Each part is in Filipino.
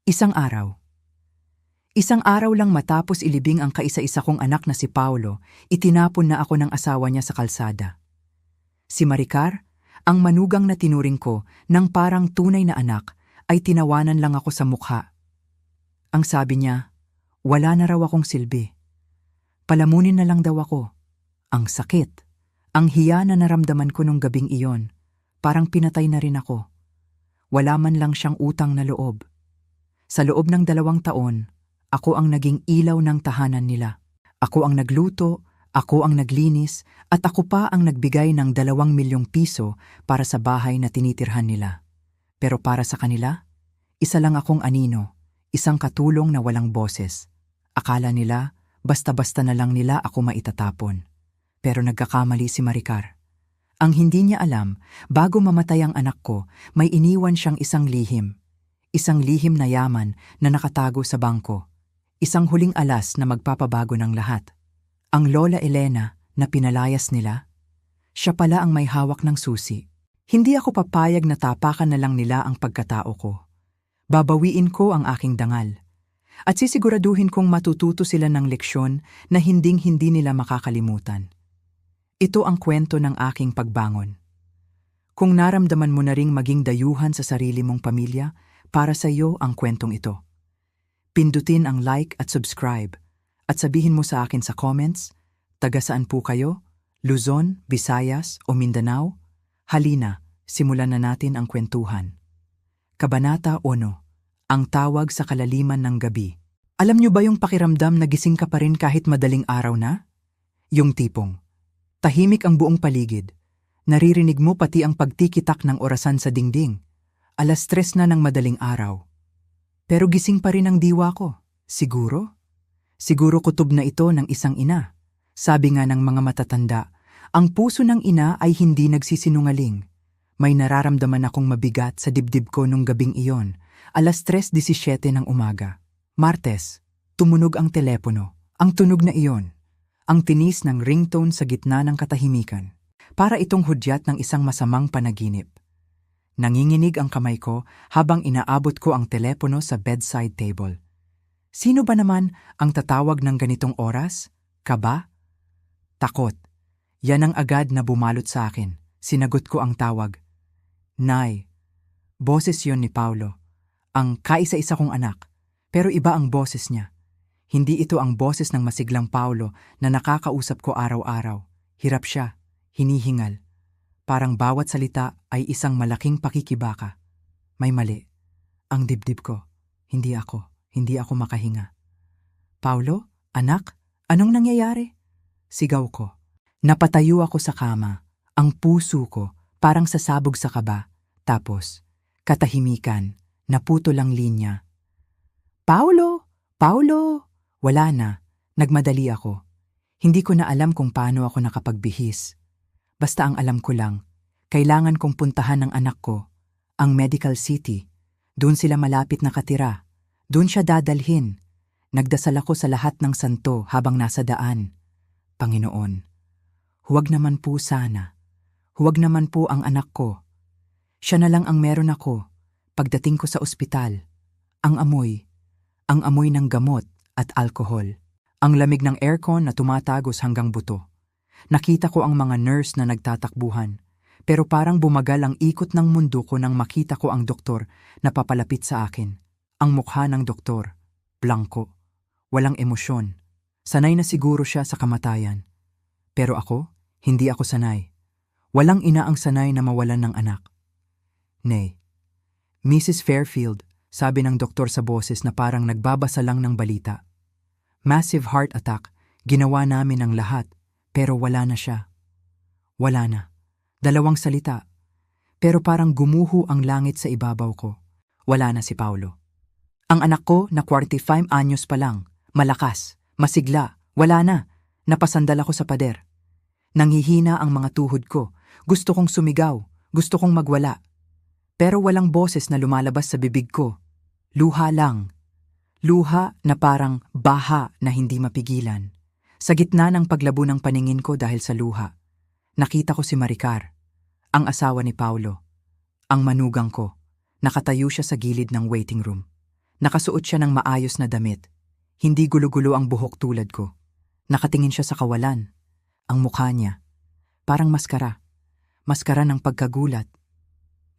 Isang araw. Isang araw lang matapos ilibing ang kaisa-isa kong anak na si Paulo, itinapon na ako ng asawa niya sa kalsada. Si Maricar, ang manugang na tinuring ko ng parang tunay na anak, ay tinawanan lang ako sa mukha. Ang sabi niya, wala na raw akong silbi. Palamunin na lang daw ako. Ang sakit, ang hiya na naramdaman ko nung gabing iyon, parang pinatay na rin ako. Wala man lang siyang utang na loob. Sa loob ng 2 taon, ako ang naging ilaw ng tahanan nila. Ako ang nagluto, ako ang naglinis, at ako pa ang nagbigay ng 2 milyong piso para sa bahay na tinitirhan nila. Pero para sa kanila, isa lang akong anino, isang katulong na walang boses. Akala nila, basta-basta na lang nila ako maitatapon. Pero nagkakamali si Maricar. Ang hindi niya alam, bago mamatay ang anak ko, may iniwan siyang isang lihim. Isang lihim na yaman na nakatago sa bangko. Isang huling alas na magpapabago ng lahat. Ang Lola Elena na pinalayas nila, siya pala ang may hawak ng susi. Hindi ako papayag na tapakan na lang nila ang pagkatao ko. Babawiin ko ang aking dangal. At sisiguraduhin kong matututo sila ng leksyon na hinding-hindi nila makakalimutan. Ito ang kwento ng aking pagbangon. Kung naramdaman mo na ring maging dayuhan sa sarili mong pamilya, para sa iyo ang kwentong ito. Pindutin ang like at subscribe at sabihin mo sa akin sa comments, taga saan po kayo? Luzon, Visayas o Mindanao? Halina, simulan na natin ang kwentuhan. Kabanata 1. Ang tawag sa kalaliman ng gabi. Alam niyo ba yung pakiramdam na gising ka pa rin kahit madaling araw na? Yung tipong, tahimik ang buong paligid. Naririnig mo pati ang pagtikitak ng orasan sa dingding. 3:00 na ng madaling araw. Pero gising pa rin ang diwa ko. Siguro? Siguro kutob na ito ng isang ina. Sabi nga ng mga matatanda, ang puso ng ina ay hindi nagsisinungaling. May nararamdaman akong mabigat sa dibdib ko nung gabing iyon, 3:17 ng umaga. Martes, tumunog ang telepono. Ang tunog na iyon, ang tinis ng ringtone sa gitna ng katahimikan. Para itong hudyat ng isang masamang panaginip. Nanginginig ang kamay ko habang inaabot ko ang telepono sa bedside table. Sino ba naman ang tatawag ng ganitong oras? Kaba? Takot. Yan ang agad na bumalot sa akin. Sinagot ko ang tawag. Nay. Boses yon ni Paulo. Ang kaisa-isa kong anak. Pero iba ang boses niya. Hindi ito ang boses ng masiglang Paulo na nakakausap ko araw-araw. Hirap siya. Hinihingal. Parang bawat salita ay isang malaking pakikibaka. May mali. Ang dibdib ko. Hindi ako makahinga. Paulo? Anak? Anong nangyayari? Sigaw ko. Napatayo ako sa kama. Ang puso ko parang sasabog sa kaba. Tapos, katahimikan, naputol ang linya. Paulo! Paulo! Wala na. Nagmadali ako. Hindi ko na alam kung paano ako nakapagbihis. Basta ang alam ko lang, kailangan kong puntahan ng anak ko, ang Medical City. Doon sila malapit nakatira. Doon siya dadalhin. Nagdasal ako sa lahat ng santo habang nasa daan. Panginoon, huwag naman po sana. Huwag naman po ang anak ko. Siya na lang ang meron ako. Pagdating ko sa ospital, ang amoy ng gamot at alkohol. Ang lamig ng aircon na tumatagos hanggang buto. Nakita ko ang mga nurse na nagtatakbuhan, pero parang bumagal ang ikot ng mundo ko nang makita ko ang doktor na papalapit sa akin. Ang mukha ng doktor, blanko, walang emosyon. Sanay na siguro siya sa kamatayan. Pero ako, hindi ako sanay. Walang ina ang sanay na mawalan ng anak. Nay, Mrs. Fairfield, sabi ng doktor sa boses na parang nagbabasa lang ng balita. Massive heart attack, ginawa namin ang lahat. Pero wala na siya. Wala na. 2 salita. Pero parang gumuho ang langit sa ibabaw ko. Wala na si Paulo. Ang anak ko na 45 anyos pa lang. Malakas. Masigla. Wala na. Napasandal ako sa pader. Nanghihina ang mga tuhod ko. Gusto kong sumigaw. Gusto kong magwala. Pero walang boses na lumalabas sa bibig ko. Luha lang. Luha na parang baha na hindi mapigilan. Sa gitna ng paglabo ng paningin ko dahil sa luha, nakita ko si Maricar, ang asawa ni Paulo, ang manugang ko. Nakatayo siya sa gilid ng waiting room. Nakasuot siya ng maayos na damit. Hindi gulo-gulo ang buhok tulad ko. Nakatingin siya sa kawalan. Ang mukha niya, parang maskara. Maskara ng pagkagulat.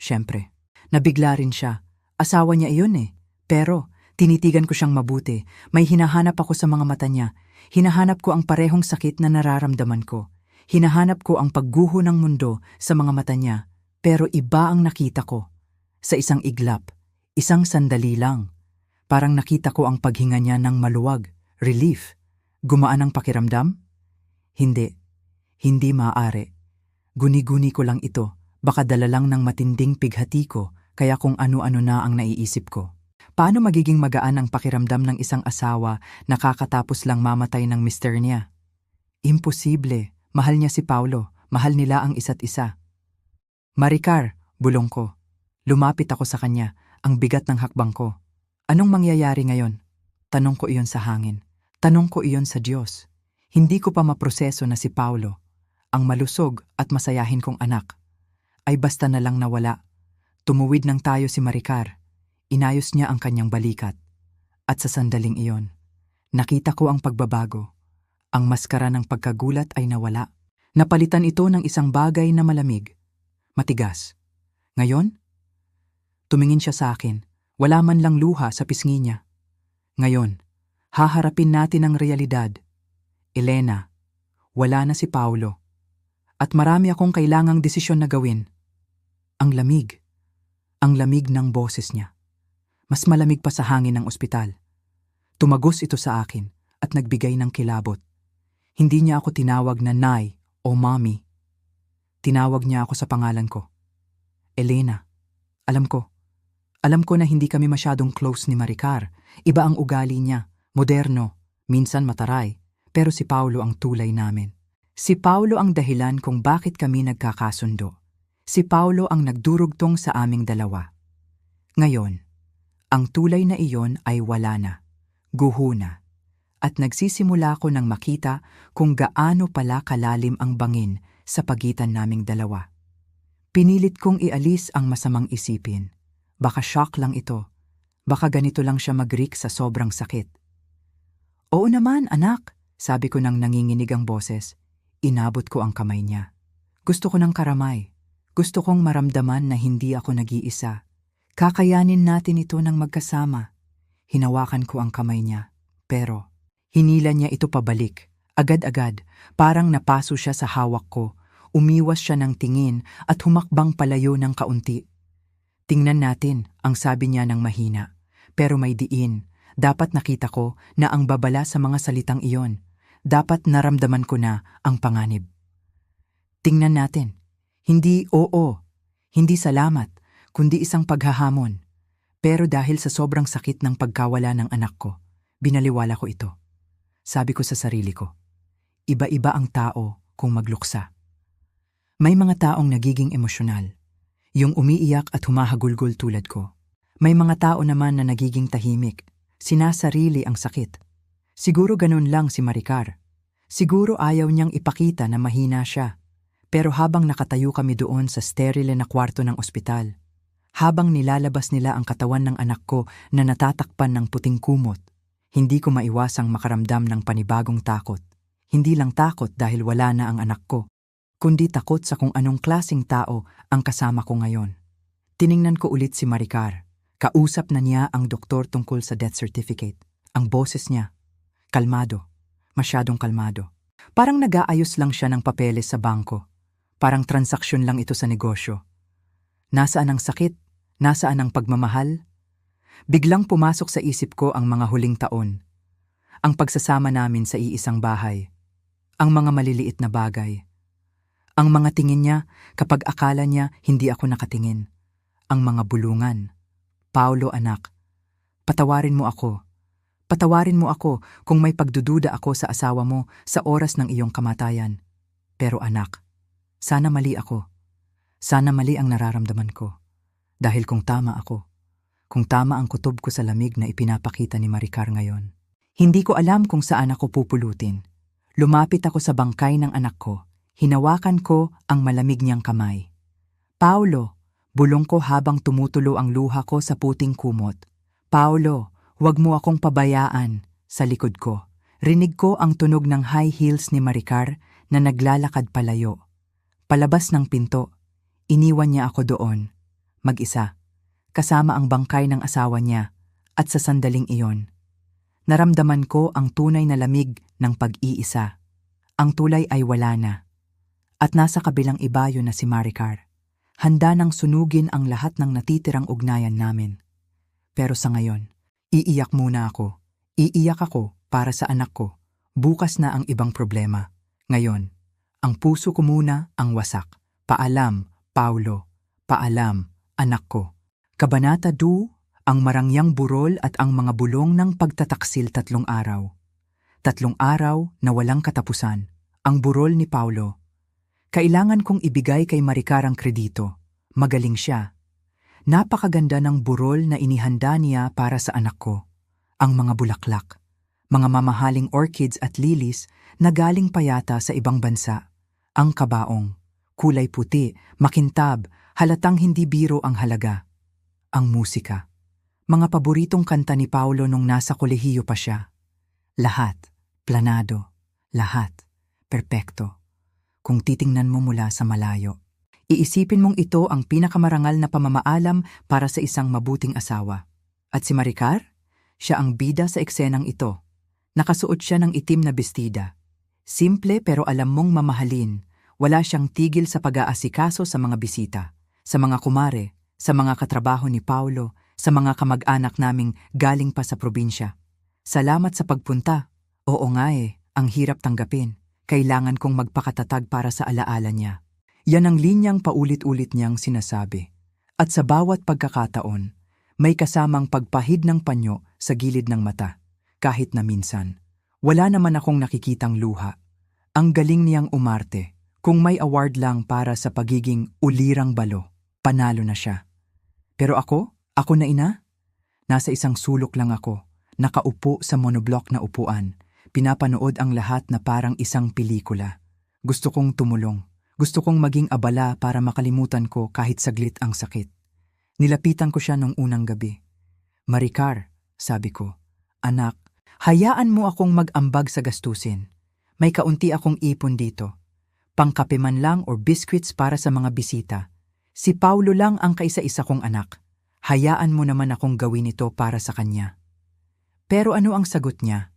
Siyempre, nabigla rin siya. Asawa niya iyon eh. Pero, tinitigan ko siyang mabuti. May hinahanap ako sa mga mata niya. Hinahanap ko ang parehong sakit na nararamdaman ko. Hinahanap ko ang pagguho ng mundo sa mga mata niya. Pero iba ang nakita ko. Sa isang iglap, isang sandali lang. Parang nakita ko ang paghinga niya ng maluwag, relief. Gumaan ang pakiramdam? Hindi. Hindi maaari. Guni-guni ko lang ito. Baka dala lang ng matinding pighati ko, kaya kung ano-ano na ang naiisip ko. Paano magiging magaan ang pakiramdam ng isang asawa na kakatapos lang mamatay ng mister niya? Imposible. Mahal niya si Paulo. Mahal nila ang isa't isa. Maricar, bulong ko. Lumapit ako sa kanya, ang bigat ng hakbang ko. Anong mangyayari ngayon? Tanong ko iyon sa hangin. Tanong ko iyon sa Diyos. Hindi ko pa maproseso na si Paulo, ang malusog at masayahin kong anak, ay basta na lang nawala. Tumuwid ng tayo si Maricar. Inayos niya ang kanyang balikat. At sa sandaling iyon, nakita ko ang pagbabago. Ang maskara ng pagkagulat ay nawala. Napalitan ito ng isang bagay na malamig. Matigas. Ngayon? Tumingin siya sa akin. Wala man lang luha sa pisngi niya. Ngayon, haharapin natin ang realidad. Elena, wala na si Paulo. At marami akong kailangang desisyon na gawin. Ang lamig. Ang lamig ng boses niya. Mas malamig pa sa hangin ng ospital. Tumagos ito sa akin at nagbigay ng kilabot. Hindi niya ako tinawag na Nay o Mommy. Tinawag niya ako sa pangalan ko. Elena, alam ko. Alam ko na hindi kami masyadong close ni Maricar. Iba ang ugali niya, moderno, minsan mataray. Pero si Paulo ang tulay namin. Si Paulo ang dahilan kung bakit kami nagkakasundo. Si Paulo ang nagdurugtong sa aming dalawa. Ngayon, ang tulay na iyon ay wala na, guho na. At nagsisimula ko nang makita kung gaano pala kalalim ang bangin sa pagitan naming dalawa. Pinilit kong ialis ang masamang isipin. Baka shock lang ito. Baka ganito lang siya mag-reak sa sobrang sakit. Oo naman, anak. Sabi ko nang nanginginig ang boses. Inabot ko ang kamay niya. Gusto ko ng karamay. Gusto kong maramdaman na hindi ako nag-iisa. Kakayanin natin ito ng magkasama. Hinawakan ko ang kamay niya. Pero, hinila niya ito pabalik. Agad-agad, parang napaso siya sa hawak ko. Umiwas siya ng tingin at humakbang palayo ng kaunti. Tingnan natin, ang sabi niya ng mahina. Pero may diin. Dapat nakita ko na ang babala sa mga salitang iyon. Dapat naramdaman ko na ang panganib. Tingnan natin. Hindi oo, hindi salamat, kundi isang paghahamon. Pero dahil sa sobrang sakit ng pagkawala ng anak ko, binaliwala ko ito. Sabi ko sa sarili ko, iba-iba ang tao kung magluksa. May mga taong nagiging emosyonal, yung umiiyak at humahagulgol tulad ko. May mga tao naman na nagiging tahimik, sinasarili ang sakit. Siguro ganun lang si Maricar. Siguro ayaw niyang ipakita na mahina siya. Pero habang nakatayo kami doon sa sterile na kwarto ng ospital, habang nilalabas nila ang katawan ng anak ko na natatakpan ng puting kumot, hindi ko maiwasang makaramdam ng panibagong takot. Hindi lang takot dahil wala na ang anak ko, kundi takot sa kung anong klaseng tao ang kasama ko ngayon. Tiningnan ko ulit si Maricar. Kausap na niya ang doktor tungkol sa death certificate. Ang boses niya, kalmado, masyadong kalmado. Parang nag-aayos lang siya ng papeles sa bangko. Parang transaksyon lang ito sa negosyo. Nasaan ang sakit? Nasaan ang pagmamahal? Biglang pumasok sa isip ko ang mga huling taon. Ang pagsasama namin sa iisang bahay. Ang mga maliliit na bagay. Ang mga tingin niya kapag akala niya hindi ako nakatingin. Ang mga bulungan. Paulo anak, patawarin mo ako. Patawarin mo ako kung may pagdududa ako sa asawa mo sa oras ng iyong kamatayan. Pero anak, sana mali ako. Sana mali ang nararamdaman ko. Dahil kung tama ako, kung tama ang kutob ko sa lamig na ipinapakita ni Maricar ngayon. Hindi ko alam kung saan ako pupulutin. Lumapit ako sa bangkay ng anak ko. Hinawakan ko ang malamig niyang kamay. Paulo, bulong ko habang tumutulo ang luha ko sa puting kumot. Paulo, huwag mo akong pabayaan. Sa likod ko, rinig ko ang tunog ng high heels ni Maricar na naglalakad palayo. Palabas ng pinto, iniwan niya ako doon, mag-isa, kasama ang bangkay ng asawa niya, at sa sandaling iyon, naramdaman ko ang tunay na lamig ng pag-iisa. Ang tulay ay wala na, at nasa kabilang ibayo na si Maricar. Handa nang sunugin ang lahat ng natitirang ugnayan namin. Pero sa ngayon, iiyak muna ako. Iiyak ako para sa anak ko. Bukas na ang ibang problema. Ngayon, ang puso ko muna ang wasak. Paalam, Paulo. Paalam, anak ko. Kabanata 2, ang marangyang burol at ang mga bulong ng pagtataksil 3 araw. 3 araw na walang katapusan. Ang burol ni Paulo. Kailangan kong ibigay kay Maricar ang kredito. Magaling siya. Napakaganda ng burol na inihanda niya para sa anak ko. Ang mga bulaklak, mga mamahaling orchids at lilies na galing payata sa ibang bansa. Ang kabaong, kulay puti, makintab, halatang hindi biro ang halaga. Ang musika, mga paboritong kanta ni Paulo nung nasa kolehiyo pa siya. Lahat, planado, lahat, perpekto. Kung titingnan mo mula sa malayo, iisipin mong ito ang pinakamarangal na pamamaalam para sa isang mabuting asawa. At si Maricar? Siya ang bida sa eksenang ito. Nakasuot siya ng itim na bestida. Simple pero alam mong mamahalin. Wala siyang tigil sa pag-aasikaso sa mga bisita, sa mga kumare, sa mga katrabaho ni Paulo, sa mga kamag-anak naming galing pa sa probinsya. Salamat sa pagpunta. Oo nga ang hirap tanggapin. Kailangan kong magpakatatag para sa alaala niya. Yan ang linyang paulit-ulit niyang sinasabi. At sa bawat pagkakataon, may kasamang pagpahid ng panyo sa gilid ng mata. Kahit na minsan, wala naman akong nakikitang luha. Ang galing niyang umarte. Kung may award lang para sa pagiging ulirang balo, panalo na siya. Pero ako na ina? Nasa isang sulok lang ako, nakaupo sa monoblock na upuan. Pinapanood ang lahat na parang isang pelikula. Gusto kong tumulong. Gusto kong maging abala para makalimutan ko kahit saglit ang sakit. Nilapitan ko siya nung unang gabi. Maricar, sabi ko, anak, hayaan mo akong mag-ambag sa gastusin. May kaunti akong ipon dito. Pangkape man lang or biscuits para sa mga bisita. Si Paulo lang ang kaisa-isa kong anak. Hayaan mo naman akong gawin ito para sa kanya. Pero ano ang sagot niya?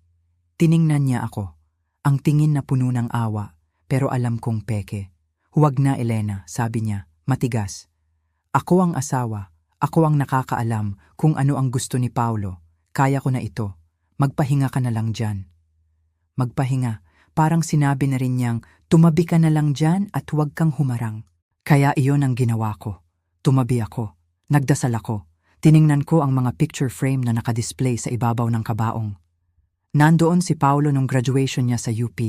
Tiningnan niya ako. Ang tingin na puno ng awa, pero alam kong peke. Huwag na, Elena, sabi niya, matigas. Ako ang asawa, ako ang nakakaalam kung ano ang gusto ni Paulo. Kaya ko na ito. Magpahinga ka na lang dyan. Magpahinga, parang sinabi na rin niyang, tumabi ka na lang dyan at huwag kang humarang. Kaya iyon ang ginawa ko. Tumabi ako. Nagdasal ako. Tiningnan ko ang mga picture frame na nakadisplay sa ibabaw ng kabaong. Nandoon si Paulo nung graduation niya sa UP.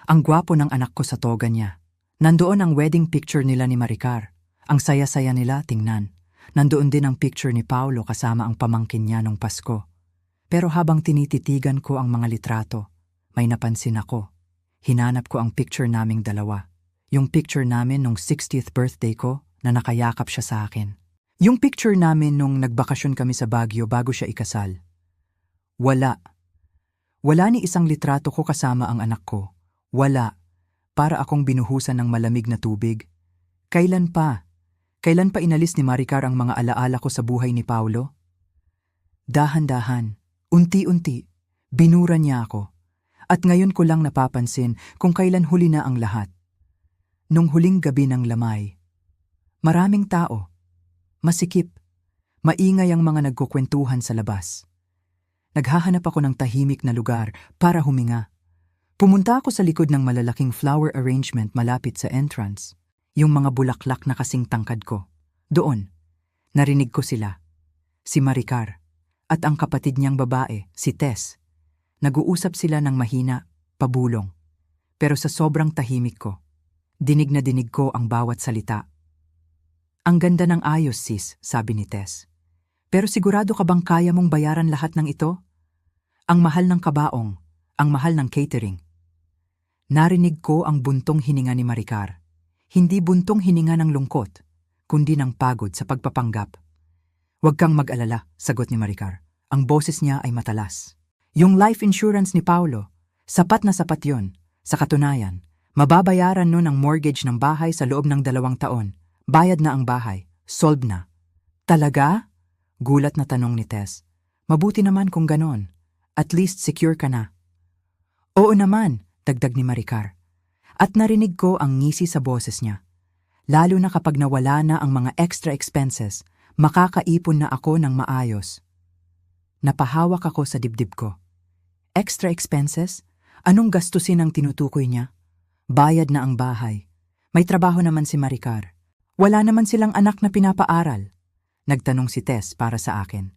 Ang gwapo ng anak ko sa toga niya. Nandoon ang wedding picture nila ni Maricar. Ang saya-saya nila tingnan. Nandoon din ang picture ni Paulo kasama ang pamangkin niya nung Pasko. Pero habang tinititigan ko ang mga litrato, may napansin ako. Hinanap ko ang picture naming dalawa. Yung picture namin nung 60th birthday ko na nakayakap siya sa akin. Yung picture namin nung nagbakasyon kami sa Baguio bago siya ikasal. Wala. Wala ni isang litrato ko kasama ang anak ko. Wala. Para akong binuhusan ng malamig na tubig. Kailan pa? Kailan pa inalis ni Maricar ang mga alaala ko sa buhay ni Paulo? Dahan-dahan, unti-unti, binura niya ako. At ngayon ko lang napapansin kung kailan huli na ang lahat. Nung huling gabi ng lamay. Maraming tao. Masikip. Maingay ang mga nagkukwentuhan sa labas. Naghahanap ako ng tahimik na lugar para huminga. Pumunta ako sa likod ng malalaking flower arrangement malapit sa entrance. Yung mga bulaklak na kasing tangkad ko. Doon, narinig ko sila. Si Maricar at ang kapatid niyang babae, si Tess. Nag-uusap sila ng mahina, pabulong. Pero sa sobrang tahimik ko, dinig na dinig ko ang bawat salita. Ang ganda ng ayos, sis, sabi ni Tess. Pero sigurado ka bang kaya mong bayaran lahat ng ito? Ang mahal ng kabaong, ang mahal ng catering. Narinig ko ang buntong hininga ni Maricar. Hindi buntong hininga ng lungkot, kundi ng pagod sa pagpapanggap. Huwag kang mag-alala, sagot ni Maricar. Ang boses niya ay matalas. Yung life insurance ni Paulo, sapat na sapat yun. Sa katunayan, mababayaran nun ang mortgage ng bahay sa loob ng 2 taon. Bayad na ang bahay. Solved na. Talaga? Gulat na tanong ni Tess. Mabuti naman kung ganon. At least secure ka na. Oo naman, dagdag ni Maricar. At narinig ko ang ngisi sa boses niya. Lalo na kapag nawala na ang mga extra expenses, makakaipon na ako ng maayos. Napahawak ako sa dibdib ko. Extra expenses? Anong gastusin ang tinutukoy niya? Bayad na ang bahay. May trabaho naman si Maricar. Wala naman silang anak na pinapaaral. Nagtanong si Tess para sa akin.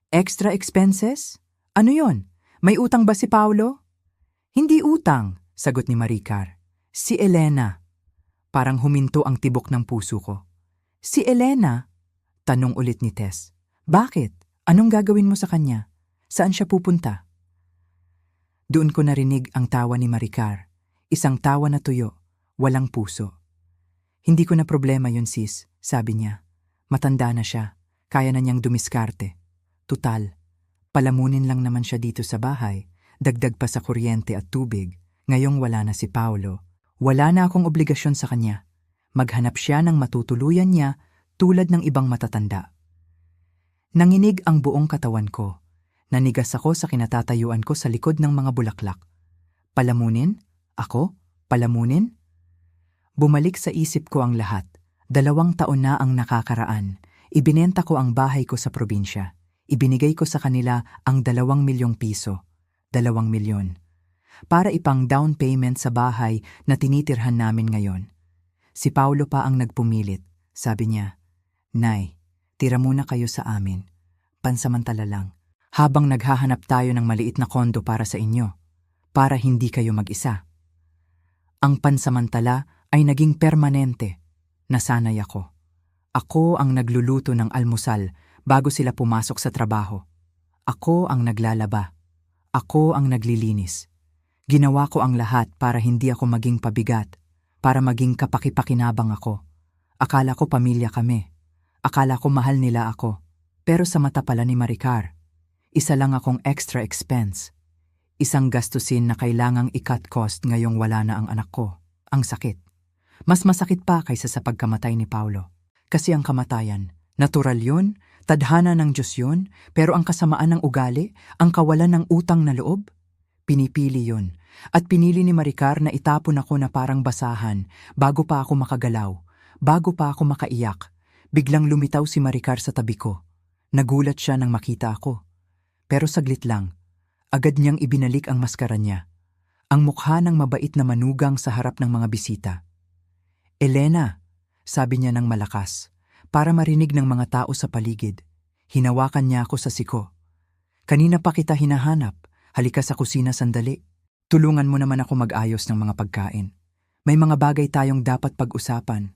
Extra expenses? Ano yon? May utang ba si Paulo? Hindi utang, sagot ni Maricar. Si Elena. Parang huminto ang tibok ng puso ko. Si Elena? Tanong ulit ni Tess. Bakit? Anong gagawin mo sa kanya? Saan siya pupunta? Doon ko narinig ang tawa ni Maricar. Isang tawa na tuyo, walang puso. Hindi ko na problema yun sis, sabi niya. Matanda na siya, kaya na niyang dumiskarte. Tutal, palamunin lang naman siya dito sa bahay, dagdag pa sa kuryente at tubig. Ngayong wala na si Paulo, wala na akong obligasyon sa kanya. Maghanap siya ng matutuluyan niya tulad ng ibang matatanda. Nanginig ang buong katawan ko. Nanigas ako sa kinatatayuan ko sa likod ng mga bulaklak. Palamunin? Ako? Palamunin? Bumalik sa isip ko ang lahat. 2 taon na ang nakakaraan. Ibinenta ko ang bahay ko sa probinsya. Ibinigay ko sa kanila ang 2 milyong piso. 2 milyon. Para ipang down payment sa bahay na tinitirhan namin ngayon. Si Paulo pa ang nagpumilit. Sabi niya, Nay, tira muna kayo sa amin. Pansamantala lang. Habang naghahanap tayo ng maliit na kondo para sa inyo. Para hindi kayo mag-isa. Ang pansamantala ay naging permanente. Nasanay ako. Ako ang nagluluto ng almusal bago sila pumasok sa trabaho. Ako ang naglalaba. Ako ang naglilinis. Ginawa ko ang lahat para hindi ako maging pabigat. Para maging kapaki-pakinabang ako. Akala ko pamilya kami. Akala ko mahal nila ako. Pero sa mata pala ni Maricar, isa lang akong extra expense. Isang gastusin na kailangang i-cut cost ngayong wala na ang anak ko. Ang sakit. Mas masakit pa kaysa sa pagkamatay ni Paulo. Kasi ang kamatayan, natural yun, tadhana ng Diyos yun, pero ang kasamaan ng ugali, ang kawalan ng utang na loob, pinipili yun. At pinili ni Maricar na itapon ako na parang basahan bago pa ako makagalaw, bago pa ako makaiyak. Biglang lumitaw si Maricar sa tabi ko. Nagulat siya nang makita ako. Pero saglit lang, agad niyang ibinalik ang maskara niya. Ang mukha ng mabait na manugang sa harap ng mga bisita. Elena, sabi niya ng malakas, para marinig ng mga tao sa paligid. Hinawakan niya ako sa siko. Kanina pa kita hinahanap, halika sa kusina sandali. Tulungan mo naman ako mag-ayos ng mga pagkain. May mga bagay tayong dapat pag-usapan.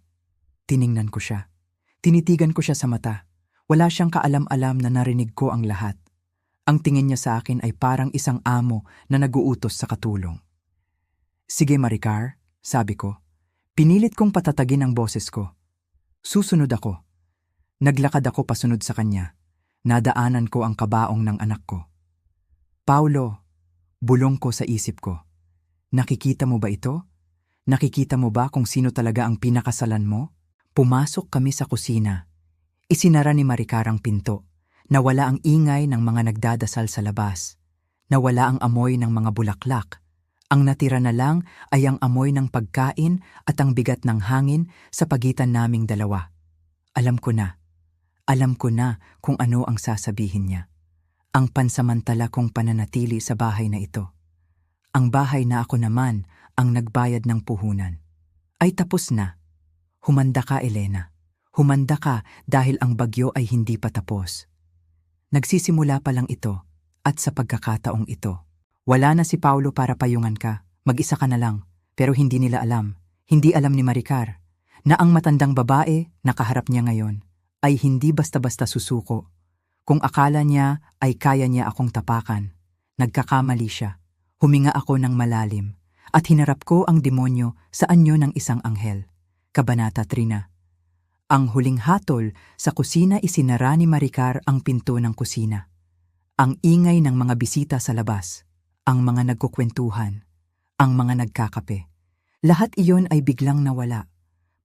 Tiningnan ko siya. Tinitigan ko siya sa mata. Wala siyang kaalam-alam na narinig ko ang lahat. Ang tingin niya sa akin ay parang isang amo na naguutos sa katulong. Sige Maricar, sabi ko. Pinilit kong patatagin ang boses ko. Susunod ako. Naglakad ako pasunod sa kanya. Nadaanan ko ang kabaong ng anak ko. Paulo, bulong ko sa isip ko. Nakikita mo ba ito? Nakikita mo ba kung sino talaga ang pinakasalan mo? Pumasok kami sa kusina. Isinara ni Maricar ang pinto. Nawala ang ingay ng mga nagdadasal sa labas. Nawala ang amoy ng mga bulaklak. Ang natira na lang ay ang amoy ng pagkain at ang bigat ng hangin sa pagitan naming dalawa. Alam ko na kung ano ang sasabihin niya. Ang pansamantala kong pananatili sa bahay na ito. Ang bahay na ako naman ang nagbayad ng puhunan. Ay tapos na. Humanda ka, Elena. Humanda ka dahil ang bagyo ay hindi pa tapos. Nagsisimula pa lang ito at sa pagkakataong ito. Wala na si Paulo para payungan ka. Mag-isa ka na lang. Pero hindi nila alam. Hindi alam ni Maricar na ang matandang babae na kaharap niya ngayon ay hindi basta-basta susuko. Kung akala niya ay kaya niya akong tapakan, nagkakamali siya. Huminga ako ng malalim at hinarap ko ang demonyo sa anyo ng isang anghel. Kabanata 3 na. Ang huling hatol, sa kusina isinara ni Maricar ang pinto ng kusina. Ang ingay ng mga bisita sa labas, ang mga nagkukwentuhan, ang mga nagkakape. Lahat iyon ay biglang nawala.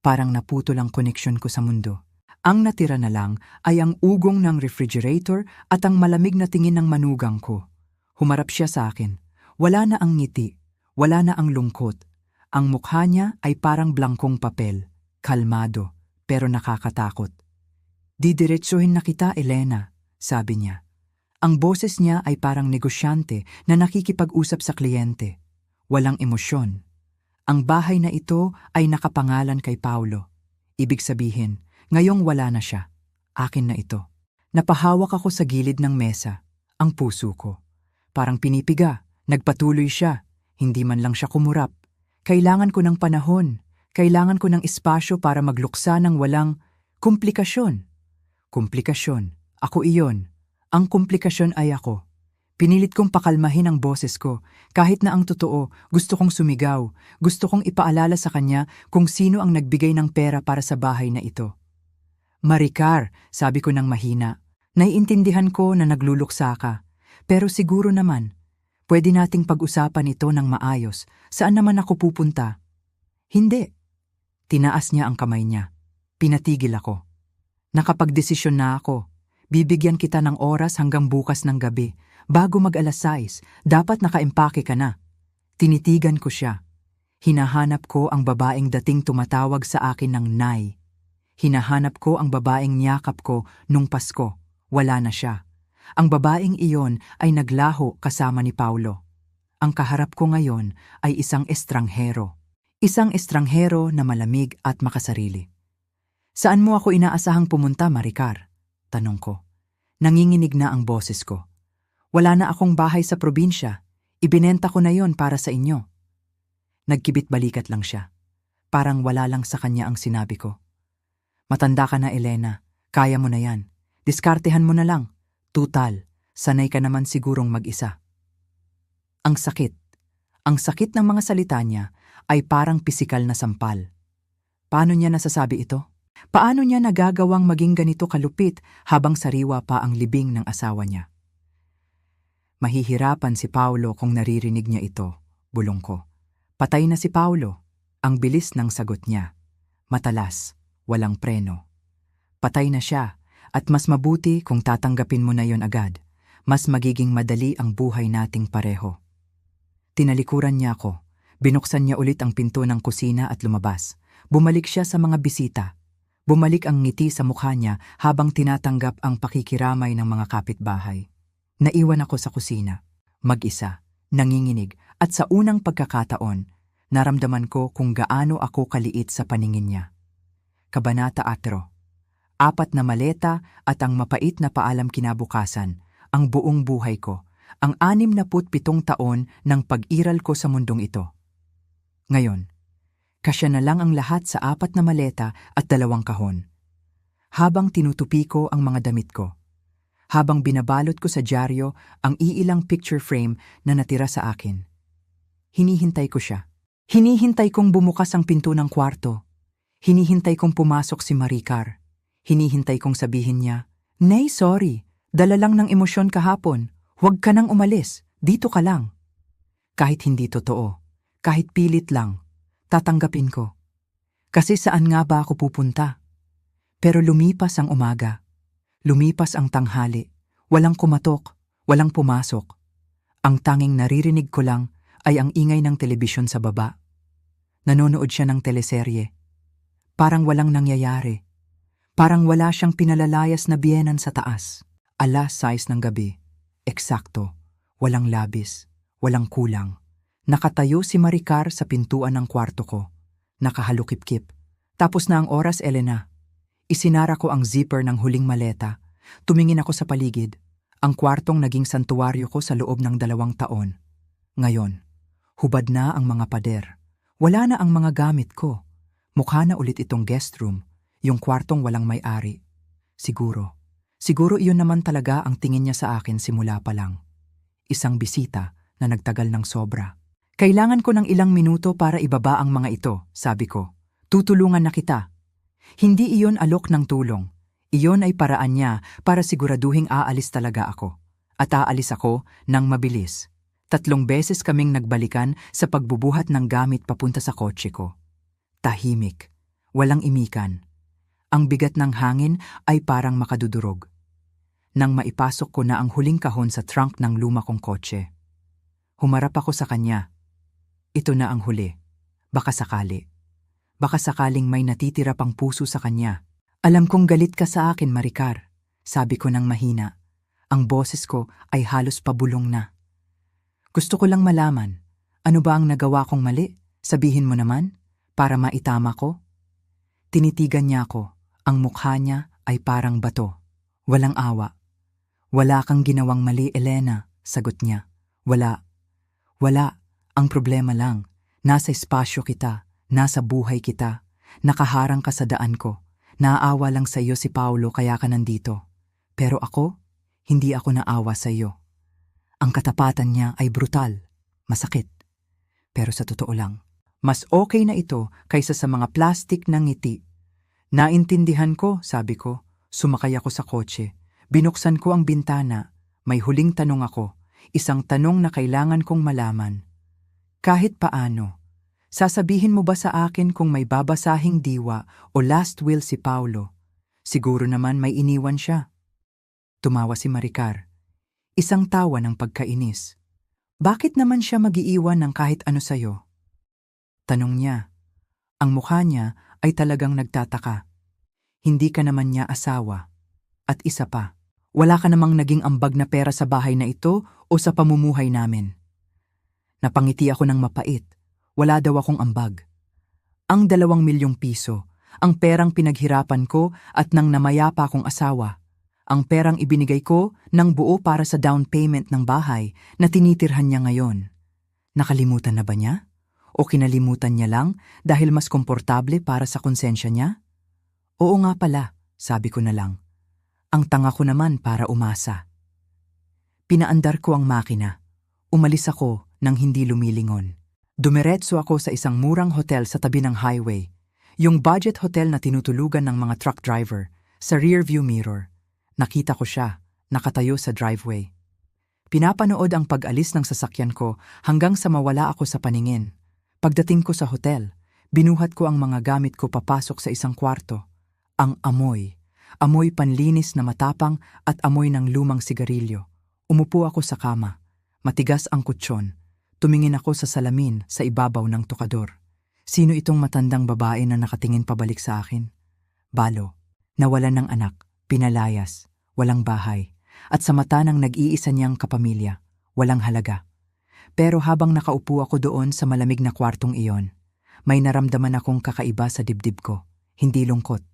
Parang naputol ang koneksyon ko sa mundo. Ang natira na lang ay ang ugong ng refrigerator at ang malamig na tingin ng manugang ko. Humarap siya sa akin. Wala na ang ngiti, wala na ang lungkot. Ang mukha niya ay parang blangkong papel, kalmado, pero nakakatakot. "Didiretsuhin na kita, Elena," sabi niya. Ang boses niya ay parang negosyante na nakikipag-usap sa kliyente. Walang emosyon. Ang bahay na ito ay nakapangalan kay Paulo. Ibig sabihin, ngayong wala na siya. Akin na ito. Napahawak ako sa gilid ng mesa. Ang puso ko. Parang pinipiga. Nagpatuloy siya. Hindi man lang siya kumurap. Kailangan ko ng panahon. Kailangan ko ng espasyo para magluksa ng walang komplikasyon. Komplikasyon. Ako iyon. Ang komplikasyon ay ako. Pinilit kong pakalmahin ang boses ko. Kahit na ang totoo, gusto kong sumigaw. Gusto kong ipaalala sa kanya kung sino ang nagbigay ng pera para sa bahay na ito. "Maricar," sabi ko ng mahina. "Naiintindihan ko na nagluluksa ka. Pero siguro naman, pwede nating pag-usapan ito ng maayos. Saan naman ako pupunta?" "Hindi." Tinaas niya ang kamay niya. Pinatigil ako. "Nakapagdesisyon na ako. Bibigyan kita ng oras hanggang bukas ng gabi. Bago mag-alas 6, dapat nakaimpake ka na." Tinitigan ko siya. Hinahanap ko ang babaeng dating tumatawag sa akin ng Nay. Hinahanap ko ang babaeng niyakap ko nung Pasko. Wala na siya. Ang babaeng iyon ay naglaho kasama ni Paulo. Ang kaharap ko ngayon ay isang estranghero. Isang estranghero na malamig at makasarili. "Saan mo ako inaasahang pumunta, Maricar?" tanong ko. Nanginginig na ang boses ko. "Wala na akong bahay sa probinsya. Ibinenta ko na yon para sa inyo." Nagkibit-balikat lang siya. Parang wala lang sa kanya ang sinabi ko. "Matanda ka na, Elena. Kaya mo na yan. Diskartehan mo na lang. Tutal, sanay ka naman sigurong mag-isa." Ang sakit. Ang sakit ng mga salita niya ay parang pisikal na sampal. Paano niya nasasabi ito? Paano niya nagagawang maging ganito kalupit habang sariwa pa ang libing ng asawa niya? Mahihirapan si Paulo kung naririnig niya ito, bulong ko. Patay na si Paulo. Ang bilis ng sagot niya. Matalas, walang preno. Patay na siya, at mas mabuti kung tatanggapin mo na yon agad. Mas magiging madali ang buhay nating pareho. Tinalikuran niya ako. Binuksan niya ulit ang pinto ng kusina at lumabas. Bumalik siya sa mga bisita. Bumalik ang ngiti sa mukha niya habang tinatanggap ang pakikiramay ng mga kapitbahay. Naiwan ako sa kusina, mag-isa, nanginginig, at sa unang pagkakataon, naramdaman ko kung gaano ako kaliit sa paningin niya. Kabanata 4. 4 na maleta at ang mapait na paalam kinabukasan, ang buong buhay ko, ang 67 taon ng pag-iral ko sa mundong ito. Ngayon, kasya na lang ang lahat sa 4 na maleta at 2 kahon. Habang tinutupi ko ang mga damit ko, habang binabalot ko sa dyaryo ang iilang picture frame na natira sa akin, hinihintay ko siya. Hinihintay kong bumukas ang pinto ng kwarto. Hinihintay kong pumasok si Maricar. Hinihintay kong sabihin niya, "Nay, sorry, dala lang ng emosyon kahapon. Huwag ka nang umalis, dito ka lang." Kahit hindi totoo, kahit pilit lang, tatanggapin ko. Kasi saan nga ba ako pupunta? Pero lumipas ang umaga. Lumipas ang tanghali. Walang kumatok, walang pumasok. Ang tanging naririnig ko lang ay ang ingay ng telebisyon sa baba. Nanonood siya ng teleserye. Parang walang nangyayari. Parang wala siyang pinalalayas na biyenan sa taas. 6:00 ng gabi. Eksakto. Walang labis. Walang kulang. Nakatayo si Maricar sa pintuan ng kwarto ko. Nakahalukip-kip. Tapos na ang oras, Elena. Isinara ko ang zipper ng huling maleta. Tumingin ako sa paligid. Ang kwartong naging santuwaryo ko sa loob ng 2 taon. Ngayon, hubad na ang mga pader. Wala na ang mga gamit ko. Mukha na ulit itong guest room, yung kwartong walang may-ari. Siguro iyon naman talaga ang tingin niya sa akin simula pa lang. Isang bisita na nagtagal ng sobra. "Kailangan ko ng ilang minuto para ibaba ang mga ito," sabi ko. "Tutulungan na kita." Hindi iyon alok ng tulong. Iyon ay paraan niya para siguraduhing aalis talaga ako. At aalis ako nang mabilis. 3 beses kaming nagbalikan sa pagbubuhat ng gamit papunta sa kotse ko. Tahimik, walang imikan. Ang bigat ng hangin ay parang makadudurog. Nang maipasok ko na ang huling kahon sa trunk ng luma kong kotse, humarap ako sa kanya. Ito na ang huli. Baka sakali. Baka sakaling may natitira pang puso sa kanya. Alam kong galit ka sa akin, Maricar. Sabi ko nang mahina. Ang boses ko ay halos pabulong na. Gusto ko lang malaman, ano ba ang nagawa kong mali? Sabihin mo naman, para maitama ko. Tinitigan niya ako. Ang mukha niya ay parang bato. Walang awa. Wala kang ginawang mali, Elena, sagot niya. Wala. Wala. Ang problema lang, nasa espasyo kita, nasa buhay kita, nakaharang ka sa daan ko. Naaawa lang sa iyo si Paulo kaya ka nandito. Pero ako, hindi ako naawa sa iyo. Ang katapatan niya ay brutal, masakit. Pero sa totoo lang, mas okay na ito kaysa sa mga plastik ng ngiti. Naintindihan ko, sabi ko. Sumakay ako sa kotse. Binuksan ko ang bintana. May huling tanong ako. Isang tanong na kailangan kong malaman. Kahit paano, sasabihin mo ba sa akin kung may babasahing diwa o last will si Paulo? Siguro naman may iniwan siya. Tumawa si Maricar. Isang tawa ng pagkainis. Bakit naman siya mag-iiwan ng kahit ano sa'yo? Tanong niya. Ang mukha niya ay talagang nagtataka. Hindi ka naman niya asawa. At isa pa, wala ka namang naging ambag na pera sa bahay na ito o sa pamumuhay namin. Napangiti ako ng mapait. Wala daw akong ambag. Ang 2 milyong piso, ang perang pinaghirapan ko at nang namayapa akong asawa. Ang perang ibinigay ko ng buo para sa down payment ng bahay na tinitirhan niya ngayon. Nakalimutan na ba niya? O kinalimutan niya lang dahil mas komportable para sa konsensya niya? Oo nga pala, sabi ko na lang. Ang tanga ko naman para umasa. Pinaandar ko ang makina. Umalis ako nang hindi lumilingon. Dumiretso ako sa isang murang hotel sa tabi ng highway. Yung budget hotel na tinutulugan ng mga truck driver. Sa rear view mirror, nakita ko siya, nakatayo sa driveway. Pinapanood ang pag-alis ng sasakyan ko hanggang sa mawala ako sa paningin. Pagdating ko sa hotel, binuhat ko ang mga gamit ko papasok sa isang kwarto. Ang amoy panlinis na matapang at amoy ng lumang sigarilyo. Umupo ako sa kama. Matigas ang kutsyon. Tumingin ako sa salamin sa ibabaw ng tukador. Sino itong matandang babae na nakatingin pabalik sa akin? Balo. Nawalan ng anak, pinalayas, walang bahay, at sa mata ng nag-iisa niyang kapamilya, walang halaga. Pero habang nakaupo ako doon sa malamig na kwartong iyon, may naramdaman akong kakaiba sa dibdib ko. Hindi lungkot.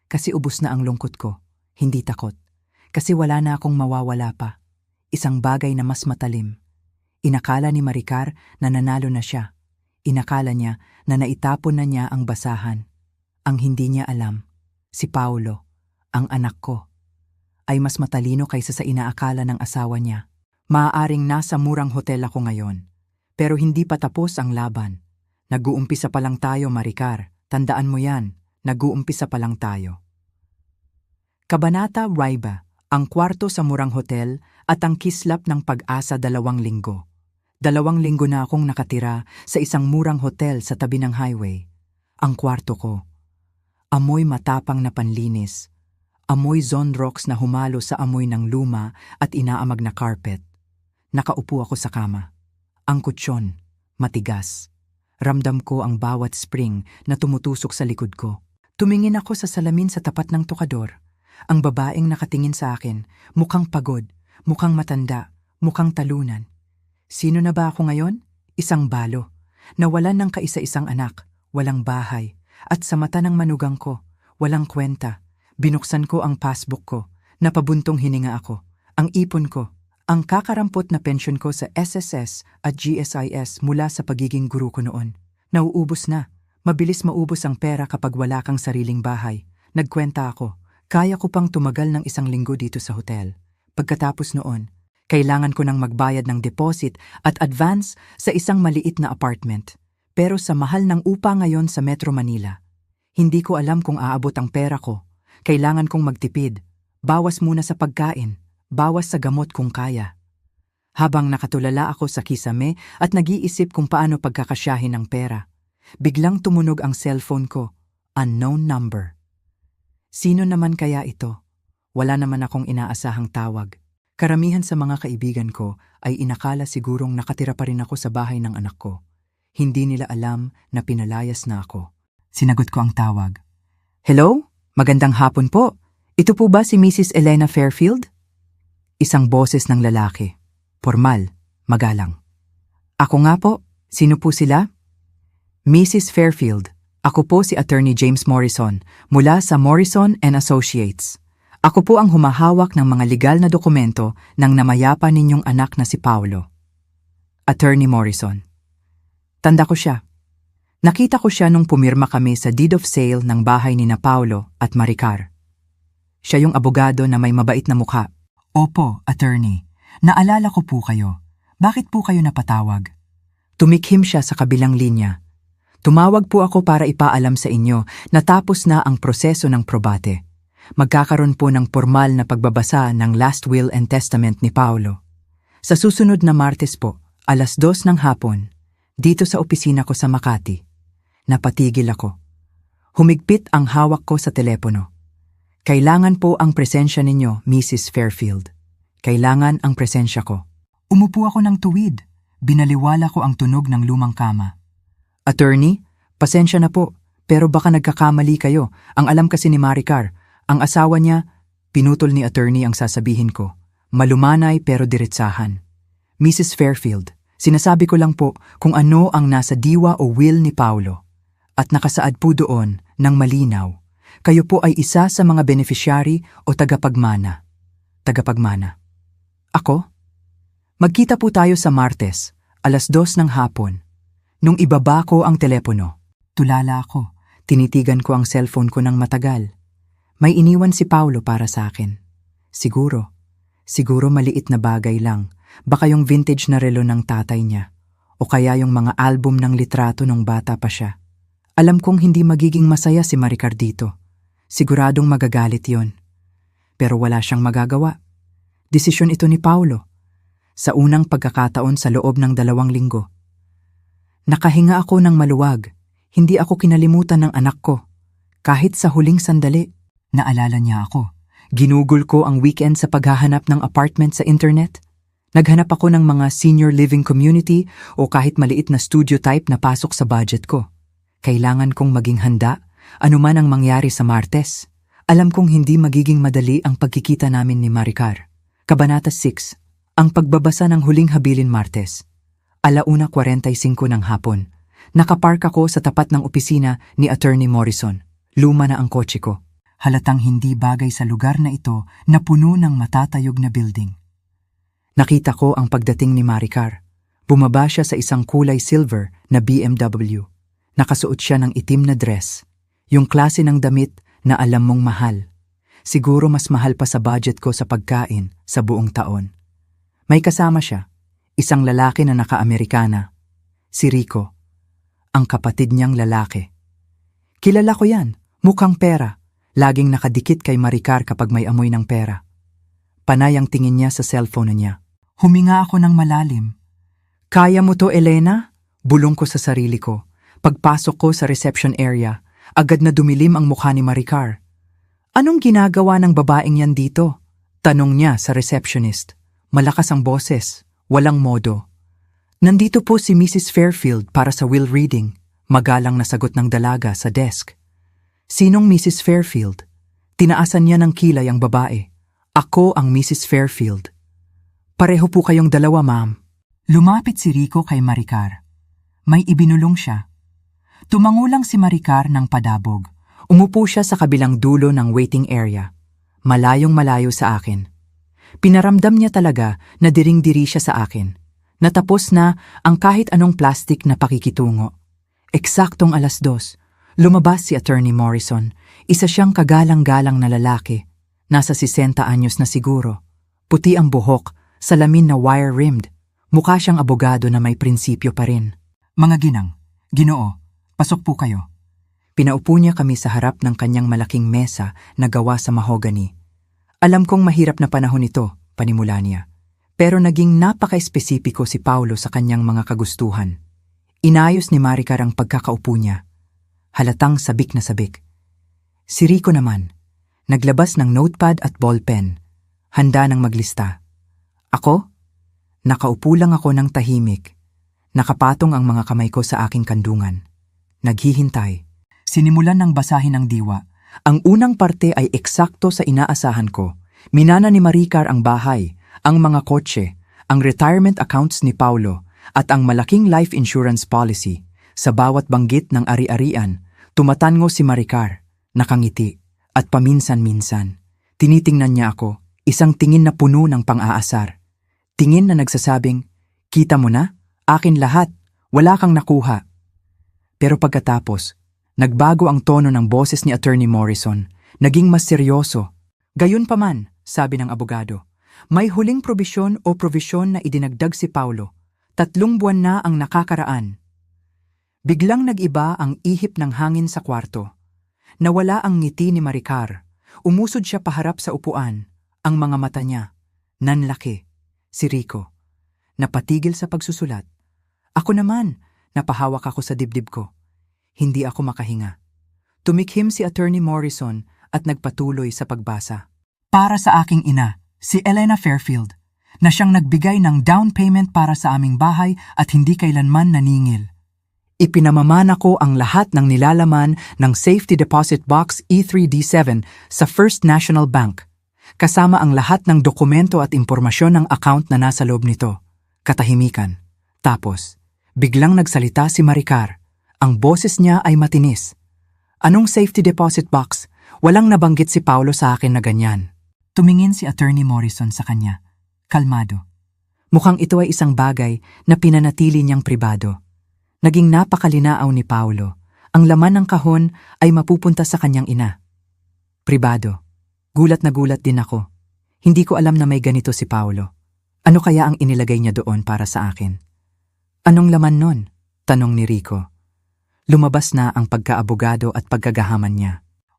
Kasi ubos na ang lungkot ko. Hindi takot. Kasi wala na akong mawawala pa. Isang bagay na mas matalim. Inakala ni Maricar na nanalo na siya. Inakala niya na naitapon na niya ang basahan. Ang hindi niya alam, si Paulo, ang anak ko, ay mas matalino kaysa sa inaakala ng asawa niya. Maaaring nasa murang hotel ako ngayon, pero hindi pa tapos ang laban. Nag-uumpisa pa lang tayo, Maricar. Tandaan mo yan, nag-uumpisa pa lang tayo. Kabanata Raiba, ang kwarto sa murang hotel at ang kislap ng pag-asa 2 linggo. 2 linggo na akong nakatira sa isang murang hotel sa tabi ng highway. Ang kwarto ko. Amoy matapang na panlinis. Amoy Zonrox na humalo sa amoy ng luma at inaamag na carpet. Nakaupo ako sa kama. Ang kutsyon, matigas. Ramdam ko ang bawat spring na tumutusok sa likod ko. Tumingin ako sa salamin sa tapat ng tukador. Ang babaeng nakatingin sa akin, mukhang pagod, mukhang matanda, mukhang talunan. Sino na ba ako ngayon? Isang balo. Nawalan ng kaisa-isang anak, walang bahay, at sa mata ng manugang ko, walang kwenta. Binuksan ko ang passbook ko, napabuntong hininga ako. Ang ipon ko, ang kakarampot na pensyon ko sa SSS at GSIS mula sa pagiging guru ko noon. Nauubos na. Mabilis maubos ang pera kapag wala kang sariling bahay. Nagkwenta ako. Kaya ko pang tumagal ng 1 linggo dito sa hotel. Pagkatapos noon, kailangan ko nang magbayad ng deposit at advance sa isang maliit na apartment. Pero sa mahal ng upa ngayon sa Metro Manila, hindi ko alam kung aabot ang pera ko. Kailangan kong magtipid. Bawas muna sa pagkain. bawas sa gamot kung kaya. Habang nakatulala ako sa kisame at nag-iisip kung paano pagkakasyahin ng pera, biglang tumunog ang cellphone ko, unknown number. Sino naman kaya ito? Wala naman akong inaasahang tawag. Karamihan sa mga kaibigan ko ay inakala sigurong nakatira pa rin ako sa bahay ng anak ko. Hindi nila alam na pinalayas na ako. Sinagot ko ang tawag. Hello? Magandang hapon po. Ito po ba si Mrs. Elena Fairfield? Isang boses ng lalaki. Formal, magalang. Ako nga po. Sino po sila? Mrs. Fairfield, ako po si Attorney James Morrison mula sa Morrison and Associates. Ako po ang humahawak ng mga legal na dokumento ng namayapa ninyong anak na si Paulo. Attorney Morrison. Tanda ko siya. Nakita ko siya nung pumirma kami sa deed of sale ng bahay ni na Paulo at Maricar. Siya yung abogado na may mabait na mukha. Opo, attorney. Naalala ko po kayo. Bakit po kayo napatawag? Tumikhim siya sa kabilang linya. Tumawag po ako para ipaalam sa inyo na tapos na ang proseso ng probate. Magkakaroon po ng formal na pagbabasa ng last will and testament ni Paulo. Sa susunod na Martes po, 2:00 ng hapon, dito sa opisina ko sa Makati. Napatigil ako. Humigpit ang hawak ko sa telepono. Kailangan po ang presensya ninyo, Mrs. Fairfield. Kailangan ang presensya ko. Umupo ako ng tuwid. Binaliwala ko ang tunog ng lumang kama. Attorney, pasensya na po, pero baka nagkakamali kayo. Ang alam kasi ni Maricar, ang asawa niya, pinutol ni attorney ang sasabihin ko. Malumanay pero diretsahan. Mrs. Fairfield, sinasabi ko lang po kung ano ang nasa diwa o will ni Paulo. At nakasaad po doon ng malinaw. Kayo po ay isa sa mga beneficiary o tagapagmana. Tagapagmana. Ako? Magkita po tayo sa Martes, 2:00 ng hapon. Nung ibaba ko ang telepono, tulala ako. Tinitigan ko ang cellphone ko ng matagal. May iniwan si Paulo para sa akin. Siguro maliit na bagay lang. Baka yung vintage na relo ng tatay niya. O kaya yung mga album ng litrato nung bata pa siya. Alam kong hindi magiging masaya si Maricar dito. Siguradong magagalit yon. Pero wala siyang magagawa. Desisyon ito ni Paulo. Sa unang pagkakataon sa loob ng 2 linggo. Nakahinga ako ng maluwag. Hindi ako kinalimutan ng anak ko. Kahit sa huling sandali, naalala niya ako. Ginugol ko ang weekend sa paghahanap ng apartment sa internet. Naghanap ako ng mga senior living community o kahit maliit na studio type na pasok sa budget ko. Kailangan kong maging handa, anuman ang mangyari sa Martes. Alam kong hindi magiging madali ang pagkikita namin ni Maricar. Kabanata 6. Ang pagbabasa ng huling habilin Martes. 1:45 ng hapon. Nakapark ako sa tapat ng opisina ni Attorney Morrison. Luma na ang kotse ko. Halatang hindi bagay sa lugar na ito na puno ng matatayog na building. Nakita ko ang pagdating ni Maricar. Bumaba siya sa isang kulay silver na BMW. Nakasuot siya ng itim na dress. Yung klase ng damit na alam mong mahal. Siguro mas mahal pa sa budget ko sa pagkain sa buong taon. May kasama siya, isang lalaki na naka-Amerikana. Si Rico, ang kapatid niyang lalaki. Kilala ko yan, mukhang pera. Laging nakadikit kay Maricar kapag may amoy ng pera. Panay ang tingin niya sa cellphone niya. Huminga ako ng malalim. Kaya mo to, Elena? Bulong ko sa sarili ko. Pagpasok ko sa reception area, agad na dumilim ang mukha ni Maricar. Anong ginagawa ng babaeng yan dito? Tanong niya sa receptionist. Malakas ang boses, walang modo. Nandito po si Mrs. Fairfield para sa will reading. Magalang na sagot ng dalaga sa desk. Sinong Mrs. Fairfield? Tinaasan niya ng kilay ang babae. Ako ang Mrs. Fairfield. Pareho po kayong dalawa, ma'am. Lumapit si Rico kay Maricar. May ibinulong siya. Tumangulang si Maricar ng padabog. Umupo siya sa kabilang dulo ng waiting area. Malayong malayo sa akin. Pinaramdam niya talaga na diring-diri siya sa akin. Natapos na ang kahit anong plastic na pakikitungo. Eksaktong 2:00, lumabas si Attorney Morrison. Isa siyang kagalang-galang na lalaki. Nasa 60 anyos na siguro. Puti ang buhok, salamin na wire-rimmed. Mukha siyang abogado na may prinsipyo pa rin. Mga ginang, Ginoo, pasok po kayo. Pinaupo niya kami sa harap ng kanyang malaking mesa na gawa sa mahogany. Alam kong mahirap na panahon ito panimula niya. Pero naging napaka-espesipiko si Paulo sa kanyang mga kagustuhan. Inayos ni Maricar ang pagkakaupo niya. Halatang sabik na sabik. Si Rico naman, naglabas ng notepad at ballpen, handa nang maglista. Ako? Nakaupo lang ako ng tahimik. Nakapatong ang mga kamay ko sa aking kandungan. Naghihintay. Sinimulan ng basahin ang diwa. Ang unang parte ay eksakto sa inaasahan ko. Minana ni Maricar ang bahay, ang mga kotse, ang retirement accounts ni Paulo, at ang malaking life insurance policy. Sa bawat banggit ng ari-arian, tumatango si Maricar, nakangiti, at paminsan-minsan. Tinitingnan niya ako, isang tingin na puno ng pang-aasar. Tingin na nagsasabing, "Kita mo na? Akin lahat, wala kang nakuha." Pero pagkatapos, nagbago ang tono ng boses ni Attorney Morrison, naging mas seryoso. "Gayunpaman," sabi ng abogado, "may huling probisyon o provisyon na idinagdag si Paulo. 3 buwan na ang nakakaraan." Biglang nag-iba ang ihip ng hangin sa kwarto. Nawala ang ngiti ni Maricar. Umusod siya paharap sa upuan. Ang mga mata niya, nanlaki. Si Rico, napatigil sa pagsusulat. Ako naman, napahawak ako sa dibdib ko. Hindi ako makahinga. Tumikhim si Attorney Morrison at nagpatuloy sa pagbasa. "Para sa aking ina, si Elena Fairfield, na siyang nagbigay ng down payment para sa aming bahay at hindi kailanman naningil. Ipinamamana ko ang lahat ng nilalaman ng Safety Deposit Box E3D7 sa First National Bank, kasama ang lahat ng dokumento at impormasyon ng account na nasa loob nito." Katahimikan. Tapos, biglang nagsalita si Maricar. Ang boses niya ay matinis. "Anong safety deposit box? Walang nabanggit si Paulo sa akin na ganyan." Tumingin si Attorney Morrison sa kanya. Kalmado. Mukhang ito ay isang bagay na pinanatili niyang pribado. Naging napakalinaaw ni Paulo. Ang laman ng kahon ay mapupunta sa kanyang ina. Pribado. Gulat na gulat din ako. Hindi ko alam na may ganito si Paulo. Ano kaya ang inilagay niya doon para sa akin? "Anong laman nun?" tanong ni Rico. Lumabas na ang pagkaabogado at pagkagahaman niya.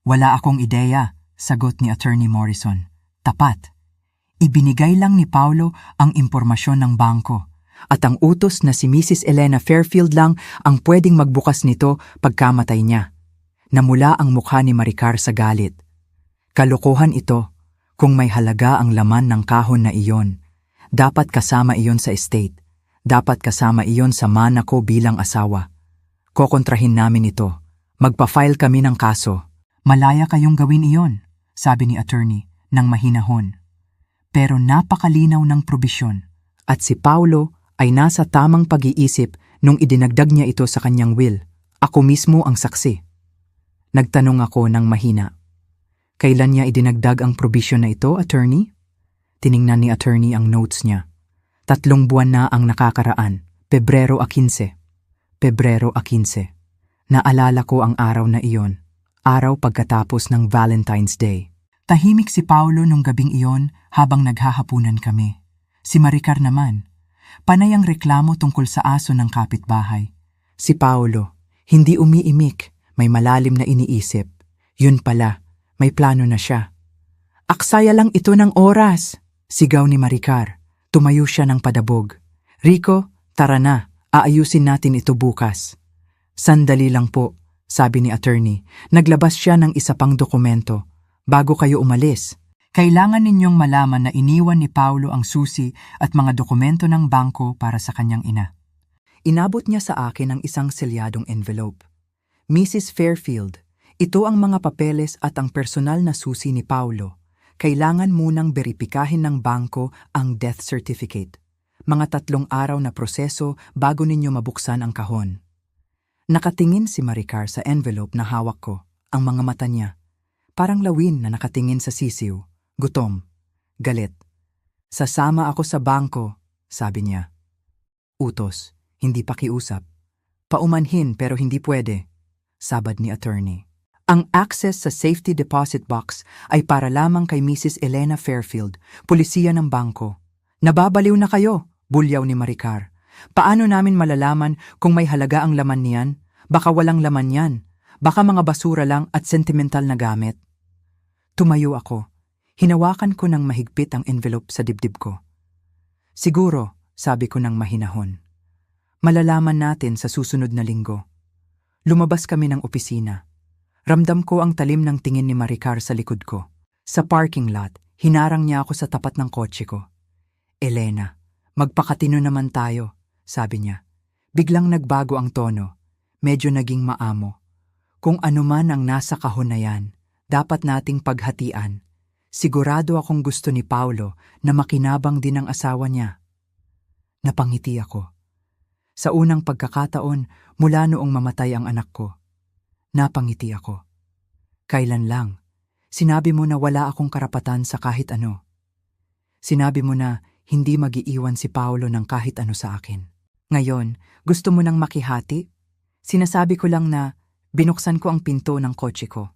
"Wala akong ideya," sagot ni Attorney Morrison. "Tapat. Ibinigay lang ni Paulo ang impormasyon ng bangko at ang utos na si Mrs. Elena Fairfield lang ang pwedeng magbukas nito pagkamatay niya." Namula ang mukha ni Maricar sa galit. Kalokohan ito. Kung may halaga ang laman ng kahon na iyon, dapat kasama iyon sa estate. Dapat kasama iyon sa mana ko bilang asawa. Kokontrahin namin ito. Magpa-file kami ng kaso. "Malaya kayong gawin iyon," sabi ni attorney nang mahinahon. Pero napakalinaw ng probisyon. At si Paulo ay nasa tamang pag-iisip nung idinagdag niya ito sa kanyang will. Ako mismo ang saksi. Nagtanong ako ng mahina. "Kailan niya idinagdag ang probisyon na ito, attorney?" Tiningnan ni attorney ang notes niya. 3 buwan na ang nakakaraan. Pebrero 15. Pebrero 15. Naalala ko ang araw na iyon. Araw pagkatapos ng Valentine's Day. Tahimik si Paulo nung gabing iyon habang naghahapunan kami. Si Maricar naman, panay ang reklamo tungkol sa aso ng kapitbahay. Si Paulo, hindi umiimik, may malalim na iniisip. Yun pala, may plano na siya. "Aksaya lang ito ng oras," sigaw ni Maricar. Tumayo siya ng padabog. "Rico, tara na, aayusin natin ito bukas." "Sandali lang po," sabi ni attorney. Naglabas siya ng isa pang dokumento. "Bago kayo umalis, kailangan ninyong malaman na iniwan ni Paulo ang susi at mga dokumento ng bangko para sa kanyang ina." Inabot niya sa akin ang isang selyadong envelope. "Mrs. Fairfield, ito ang mga papeles at ang personal na susi ni Paulo. Kailangan munang beripikahin ng bangko ang death certificate. Mga 3 araw na proseso bago ninyo mabuksan ang kahon." Nakatingin si Maricar sa envelope na hawak ko, ang mga mata niya. Parang lawin na nakatingin sa sisiw. Gutom. Galit. "Sasama ako sa bangko," sabi niya. Utos, hindi pakiusap. "Paumanhin pero hindi pwede," sabad ni attorney. "Ang access sa safety deposit box ay para lamang kay Mrs. Elena Fairfield, pulisiya ng bangko." "Nababaliw na kayo," bulyaw ni Maricar. "Paano namin malalaman kung may halaga ang laman niyan? Baka walang laman yan. Baka mga basura lang at sentimental na gamit." Tumayo ako. Hinawakan ko ng mahigpit ang envelope sa dibdib ko. Siguro, sabi ko ng mahinahon. Malalaman natin sa susunod na linggo. Lumabas kami ng opisina. Ramdam ko ang talim ng tingin ni Maricar sa likod ko. Sa parking lot, hinarang niya ako sa tapat ng kotse ko. Elena, magpakatino naman tayo, sabi niya. Biglang nagbago ang tono. Medyo naging maamo. Kung ano man ang nasa kahon na yan, dapat nating paghatian. Sigurado akong gusto ni Paulo na makinabang din ang asawa niya. Napangiti ako. Sa unang pagkakataon, mula noong mamatay ang anak ko, napangiti ako. Kailan lang, sinabi mo na wala akong karapatan sa kahit ano. Sinabi mo na hindi mag-iiwan si Paulo ng kahit ano sa akin. Ngayon, gusto mo nang makihati? Sinasabi ko lang na binuksan ko ang pinto ng kotse ko.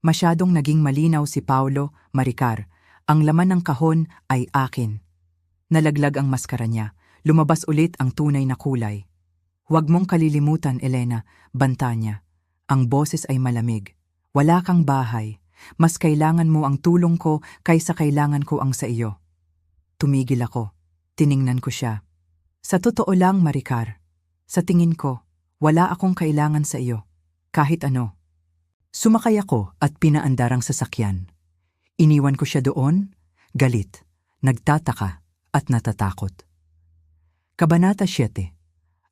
Masyadong naging malinaw si Paulo, Maricar. Ang laman ng kahon ay akin. Nalaglag ang maskara niya. Lumabas ulit ang tunay na kulay. Huwag mong kalilimutan, Elena, banta niya. Ang boses ay malamig. Wala kang bahay. Mas kailangan mo ang tulong ko kaysa kailangan ko ang sa iyo. Tumigil ako. Tiningnan ko siya. Sa totoo lang, Maricar, sa tingin ko, wala akong kailangan sa iyo. Kahit ano. Sumakay ako at pinaandarang sasakyan. Iniwan ko siya doon, galit, nagtataka at natatakot. Kabanata 7.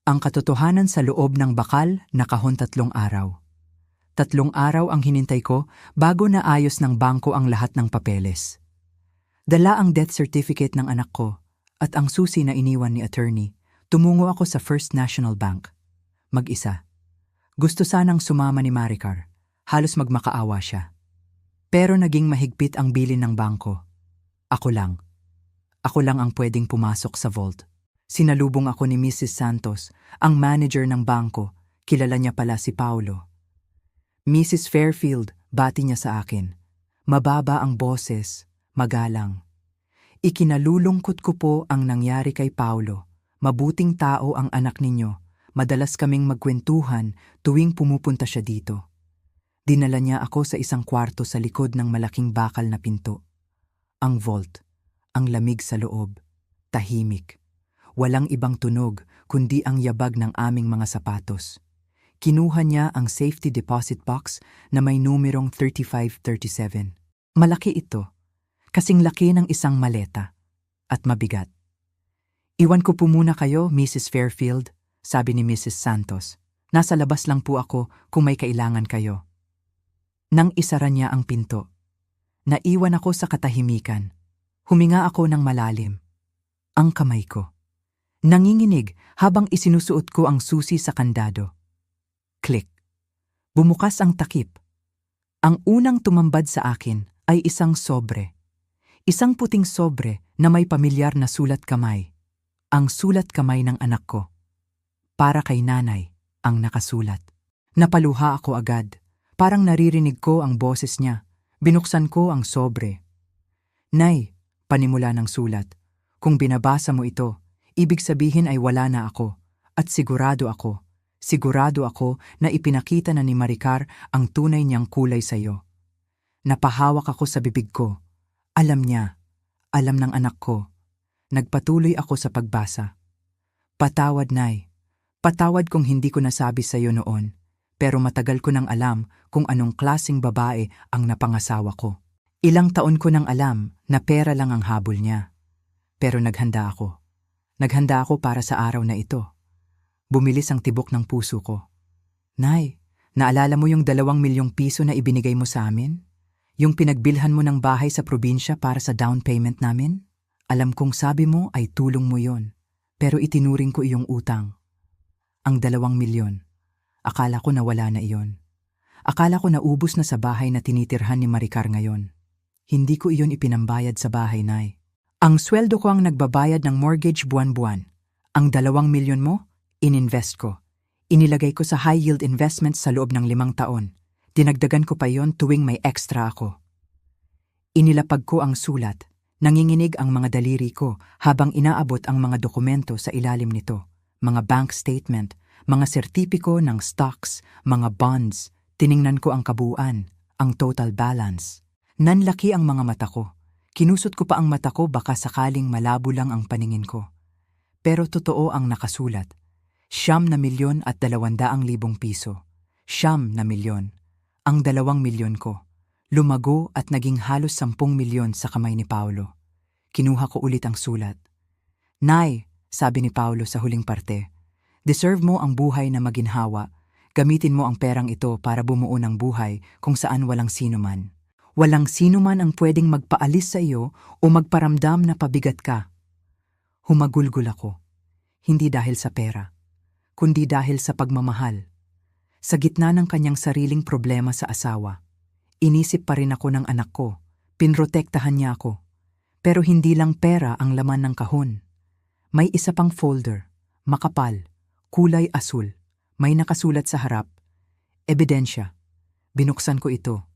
Ang katotohanan sa loob ng bakal na kahon 3 araw. 3 araw ang hinintay ko bago naayos ng bangko ang lahat ng papeles. Dala ang death certificate ng anak ko at ang susi na iniwan ni attorney. Tumungo ako sa First National Bank. Mag-isa. Gusto sanang sumama ni Maricar. Halos magmakaawa siya. Pero naging mahigpit ang bilin ng bangko. Ako lang. Ako lang ang pwedeng pumasok sa vault. Sinalubong ako ni Mrs. Santos, ang manager ng bangko. Kilala niya pala si Paulo. Mrs. Fairfield, bati niya sa akin. Mababa ang boses, magalang. Ikinalulungkot ko po ang nangyari kay Paulo. Mabuting tao ang anak ninyo. Madalas kaming magkwentuhan tuwing pumupunta siya dito. Dinala niya ako sa isang kwarto sa likod ng malaking bakal na pinto. Ang vault, ang lamig sa loob, tahimik. Walang ibang tunog kundi ang yabag ng aming mga sapatos. Kinuha niya ang safety deposit box na may numerong 3537. Malaki ito, kasing laki ng isang maleta, at mabigat. Iwan ko po muna kayo, Mrs. Fairfield, sabi ni Mrs. Santos. Nasa labas lang po ako kung may kailangan kayo. Nang isara niya ang pinto, naiwan ako sa katahimikan. Huminga ako ng malalim. Ang kamay ko. Nanginginig habang isinusuot ko ang susi sa kandado. Click. Bumukas ang takip. Ang unang tumambad sa akin ay isang sobre. Isang puting sobre na may pamilyar na sulat kamay. Ang sulat kamay ng anak ko. Para kay nanay ang nakasulat. Napaluha ako agad. Parang naririnig ko ang boses niya. Binuksan ko ang sobre. Nay, panimula ng sulat. Kung binabasa mo ito, ibig sabihin ay wala na ako. At sigurado ako na ipinakita na ni Maricar ang tunay niyang kulay sa iyo. Napahawak ako sa bibig ko. Alam niya. Alam ng anak ko. Nagpatuloy ako sa pagbasa. Patawad, Nay. Patawad kung hindi ko nasabi sa iyo noon. Pero matagal ko nang alam kung anong klaseng babae ang napangasawa ko. Ilang taon ko nang alam na pera lang ang habol niya. Pero naghanda ako. Naghanda ako para sa araw na ito. Bumilis ang tibok ng puso ko. Nay, naalala mo yung 2 milyong piso na ibinigay mo sa amin? Yung pinagbilhan mo ng bahay sa probinsya para sa down payment namin? Alam kong sabi mo ay tulong mo yon. Pero itinuring ko iyong utang. Ang 2 milyon. Akala ko nawala na iyon. Akala ko naubos na sa bahay na tinitirhan ni Maricar ngayon. Hindi ko iyon ipinambayad sa bahay, Nay. Ang sweldo ko ang nagbabayad ng mortgage buwan-buwan. Ang 2 milyon mo, ininvest ko. Inilagay ko sa high-yield investments sa loob ng 5 taon. Dinagdagan ko pa iyon tuwing may extra ako. Inilapag ko ang sulat. Nanginginig ang mga daliri ko habang inaabot ang mga dokumento sa ilalim nito. Mga bank statement, mga sertipiko ng stocks, mga bonds. Tiningnan ko ang kabuuan, ang total balance. Nanlaki ang mga mata ko. Kinusot ko pa ang mata ko baka sakaling malabo lang ang paningin ko. Pero totoo ang nakasulat. 9,200,000 piso. 9,000,000. Ang 2,000,000 ko. Lumago at naging halos 10,000,000 sa kamay ni Paolo. Kinuha ko ulit ang sulat. Nay, sabi ni Paolo sa huling parte, deserve mo ang buhay na maginhawa. Gamitin mo ang perang ito para bumuo ng buhay kung saan walang sino man. Walang sino man ang pwedeng magpaalis sa iyo o magparamdam na pabigat ka. Humagulgol ako. Hindi dahil sa pera, kundi dahil sa pagmamahal. Sa gitna ng kanyang sariling problema sa asawa, inisip pa rin ako ng anak ko. Pinrotektahan niya ako. Pero hindi lang pera ang laman ng kahon. May isa pang folder, makapal, kulay asul. May nakasulat sa harap, ebidensya. Binuksan ko ito.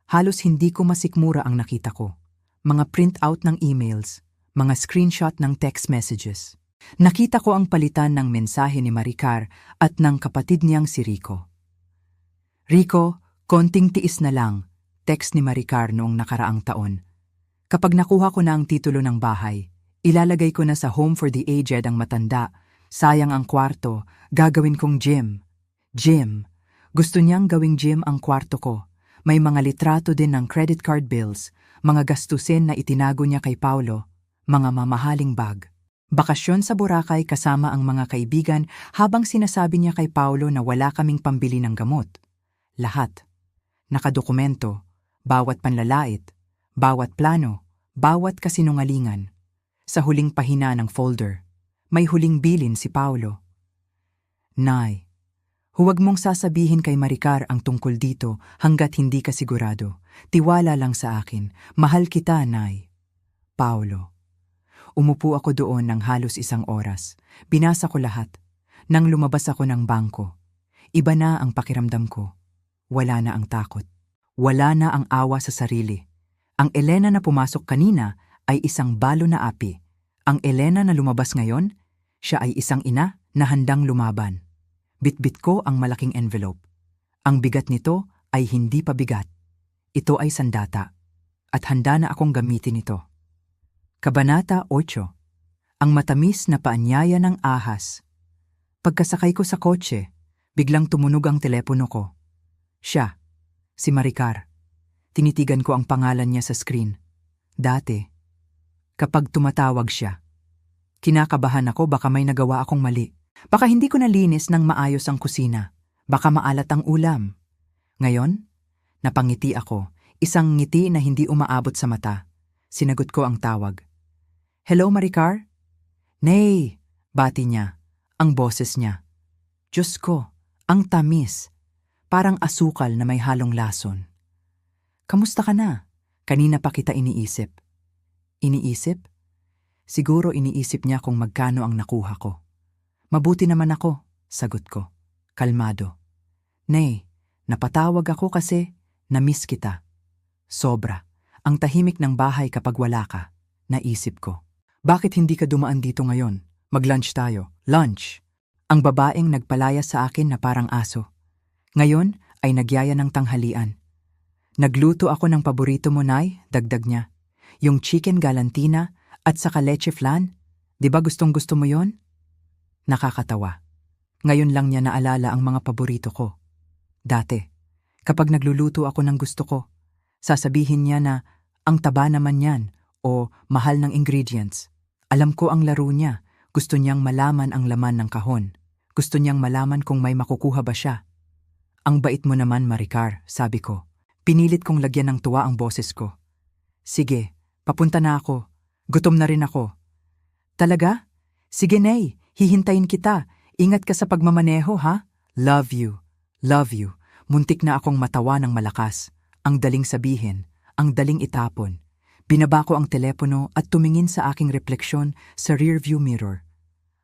Halos hindi ko masikmura ang nakita ko. Mga print-out ng emails, mga screenshot ng text messages. Nakita ko ang palitan ng mensahe ni Maricar at ng kapatid niyang si Rico. Rico, konting tiis na lang, text ni Maricar noong nakaraang taon. Kapag nakuha ko na ang titulo ng bahay, ilalagay ko na sa home for the aged ang matanda. Sayang ang kwarto, gagawin kong gym. Gym. Gusto niyang gawing gym ang kwarto ko. May mga litrato din ng credit card bills, mga gastusin na itinago niya kay Paolo, mga mamahaling bag. Bakasyon sa Boracay kasama ang mga kaibigan habang sinasabi niya kay Paolo na wala kaming pambili ng gamot. Lahat. Nakadokumento, bawat panlalait, bawat plano, bawat kasinungalingan. Sa huling pahina ng folder, may huling bilin si Paolo. Nay, huwag mong sasabihin kay Maricar ang tungkol dito hanggat hindi ka sigurado. Tiwala lang sa akin. Mahal kita, Nay. Paolo. Umupo ako doon ng halos 1 oras. Binasa ko lahat. Nang lumabas ako ng bangko, iba na ang pakiramdam ko. Wala na ang takot. Wala na ang awa sa sarili. Ang Elena na pumasok kanina ay isang balo na api. Ang Elena na lumabas ngayon, siya ay isang ina na handang lumaban. Bitbit ko ang malaking envelope. Ang bigat nito ay hindi pa bigat. Ito ay sandata. At handa na akong gamitin ito. Kabanata 8. Ang matamis na paanyaya ng ahas. Pagkasakay ko sa kotse, biglang tumunog ang telepono ko. Siya, si Maricar. Tinitigan ko ang pangalan niya sa screen. Dati, kapag tumatawag siya, kinakabahan ako baka may nagawa akong mali. Baka hindi ko nalinis ng maayos ang kusina. Baka maalat ang ulam. Ngayon, napangiti ako. Isang ngiti na hindi umaabot sa mata. Sinagot ko ang tawag. Hello, Maricar? Nay, bati niya. Ang boses niya. Diyos ko, ang tamis. Parang asukal na may halong lason. Kamusta ka na? Kanina pa kita iniisip. Iniisip? Siguro iniisip niya kung magkano ang nakuha ko. Mabuti naman ako, sagot ko. Kalmado. Nay, napatawag ako kasi na-miss kita. Sobra. Ang tahimik ng bahay kapag wala ka. Naisip ko. Bakit hindi ka dumaan dito ngayon? Mag-lunch tayo. Lunch. Ang babaeng nagpalaya sa akin na parang aso. Ngayon ay nagyaya ng tanghalian. Nagluto ako ng paborito mo, Nay, dagdag niya. Yung chicken galantina at saka leche flan. Di ba gustong-gusto mo yon? Nakakatawa. Ngayon lang niya naalala ang mga paborito ko. Dati, kapag nagluluto ako ng gusto ko, sasabihin niya na ang taba naman yan o mahal ng ingredients. Alam ko ang laro niya. Gusto niyang malaman ang laman ng kahon. Gusto niyang malaman kung may makukuha ba siya. Ang bait mo naman, Maricar, sabi ko. Pinilit kong lagyan ng tuwa ang boses ko. Sige, papunta na ako. Gutom na rin ako. Talaga? Sige, Nay. Hihintayin kita. Ingat ka sa pagmamaneho, ha? Love you. Love you. Muntik na akong matawa ng malakas. Ang daling sabihin, ang daling itapon. Binaba ko ang telepono at tumingin sa aking refleksyon sa rearview mirror.